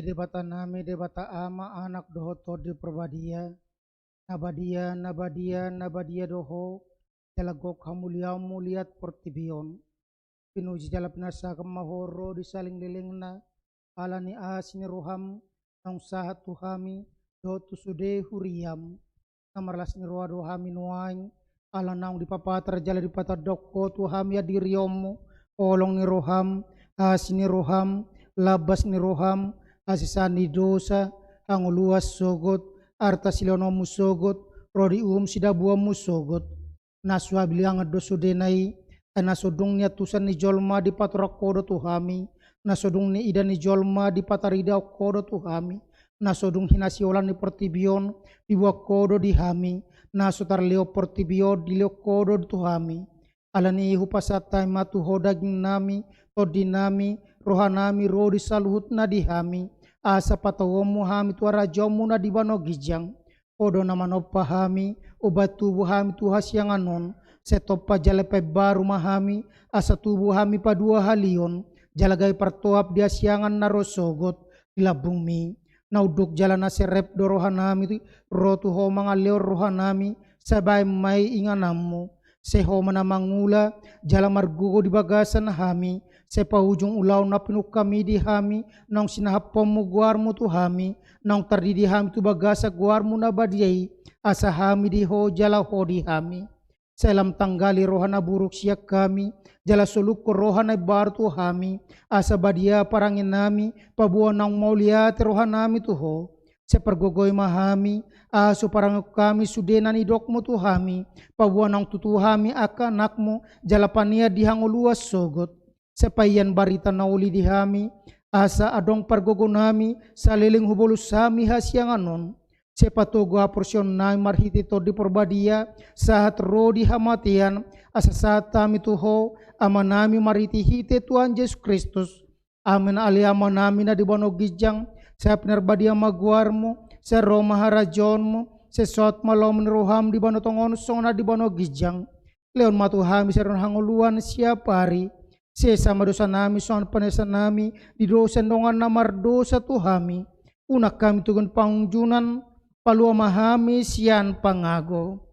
Debata nami debata ama anak doho di perbadia nabadia doho jalagok hamuliamu liat portibion pinuji jala pinasa kemahoro di saling lilingna alani asini roham nang sahat tuhami do tusude huriam namarlas ni roa dohami nuaing ala nang di papatra jala di patadoko tuhami adiriomu olong ni roham asini roham labas ni roham asisani dosa anguluas sogot arta silonomu sogot rodi sidabuamu sogot naswa biliang dosudenai nasodung ni atusan ni jolma di patorakodo tuhami nasodung ni ida ni jolma di patarida kodo tuhami nasodung hinasiolan ni portibion di wakodo di hami nasotar leo portibio di leo kodo tuhami alani hupasata matu hodaging nami todinami rohanami rodi saluhut na di hami asa patawomu hami tuara jomu na di bano gijang odo namanopa hami obat tubuh hami tuhas yang anon setopa jalepe baru mahami asa tubuh hami padua halion jalagai partoap dia siangan narosogot ila bumi nauduk jalana serep do rohanami rotu ho mangaleo rohanami sabai mai inganamu seho manamangula jala margugo di bagasan hami sepa ujung ulau na pinuk kami di hami nang sinahapomu guarmu tu hami nang tardidi hami tu bagasa guarmu na badiai asa hami di ho jala ho di hami selam tanggali rohana buruk siak kami jala soluk ko rohana bar tu hami asa badia parangin nami pabuan nang mauliat rohanami tu ho sepergogoy mahami aso parang kami sudenan idokmu tu hami pabuan nang tutu hami akanakmu jala pania dihanguluas sogot sepayan barita nauli di hami asa adong pargogo nami saliling hubulus hami hasyanganon sepatogo aporsion nai marhiti to di porbadia saat ro di hamatian asa saat tami tuho amanami marhiti hite Tuhan Yesus Kristus amin ali amanami na di bono gijang sa pinarbadia maguarmu sa Roma harajonmu sa sot malom ni roham di bono tongon sona di bono gijang leon matuhami sa ron hanguluan siapari sesama dosa nami soan panesa nami di dosa ndongan namar dosa tuhami unak kami tugon pangjunan palua mahami sian pangago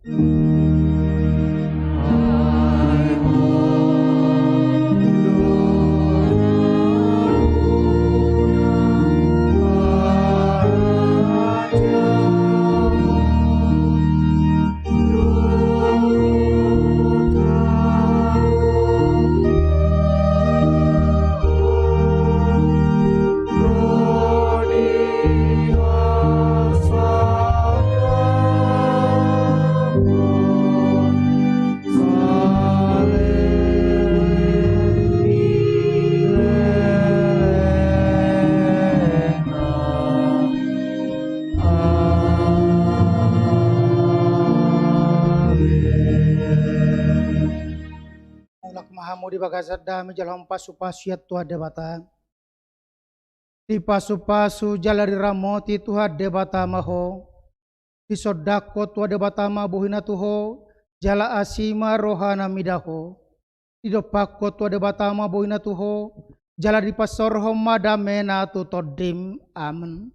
Amen. bagasat dami jalan pasu-pasu ya Tuhan debata. Di pasu-pasu jalari ramoti Tuhan debata maho. Di sodako Tuhan debata ma buhina tuho. Jala asima rohana midaho. Di dopako Tuhan debata ma buhina tuho. Jala di pasorho madamena tu todim. Amen.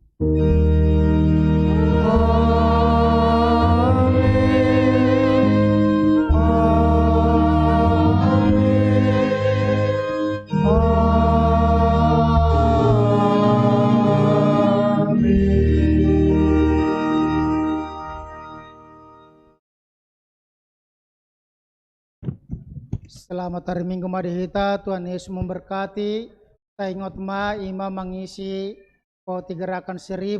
Selamat hari Minggu Madihita, Tuhan Yesus memberkati. Kita ingat ma ima mengisi koti gerakan 1000,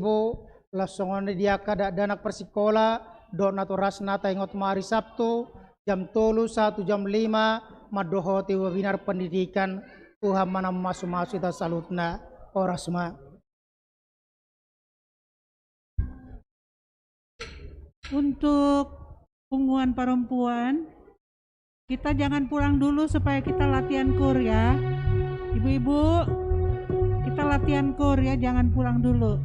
langsung dia kada danak persikola, dona torasna ta ingat ma hari Sabtu, jam 1 jam 5, madohoti webinar pendidikan, Tuhan mana masuk-masuk kita salutna, orasma. Untuk punggungan perempuan, kita jangan pulang dulu supaya kita latihan kur ya. Ibu-ibu, kita latihan kur ya, jangan pulang dulu.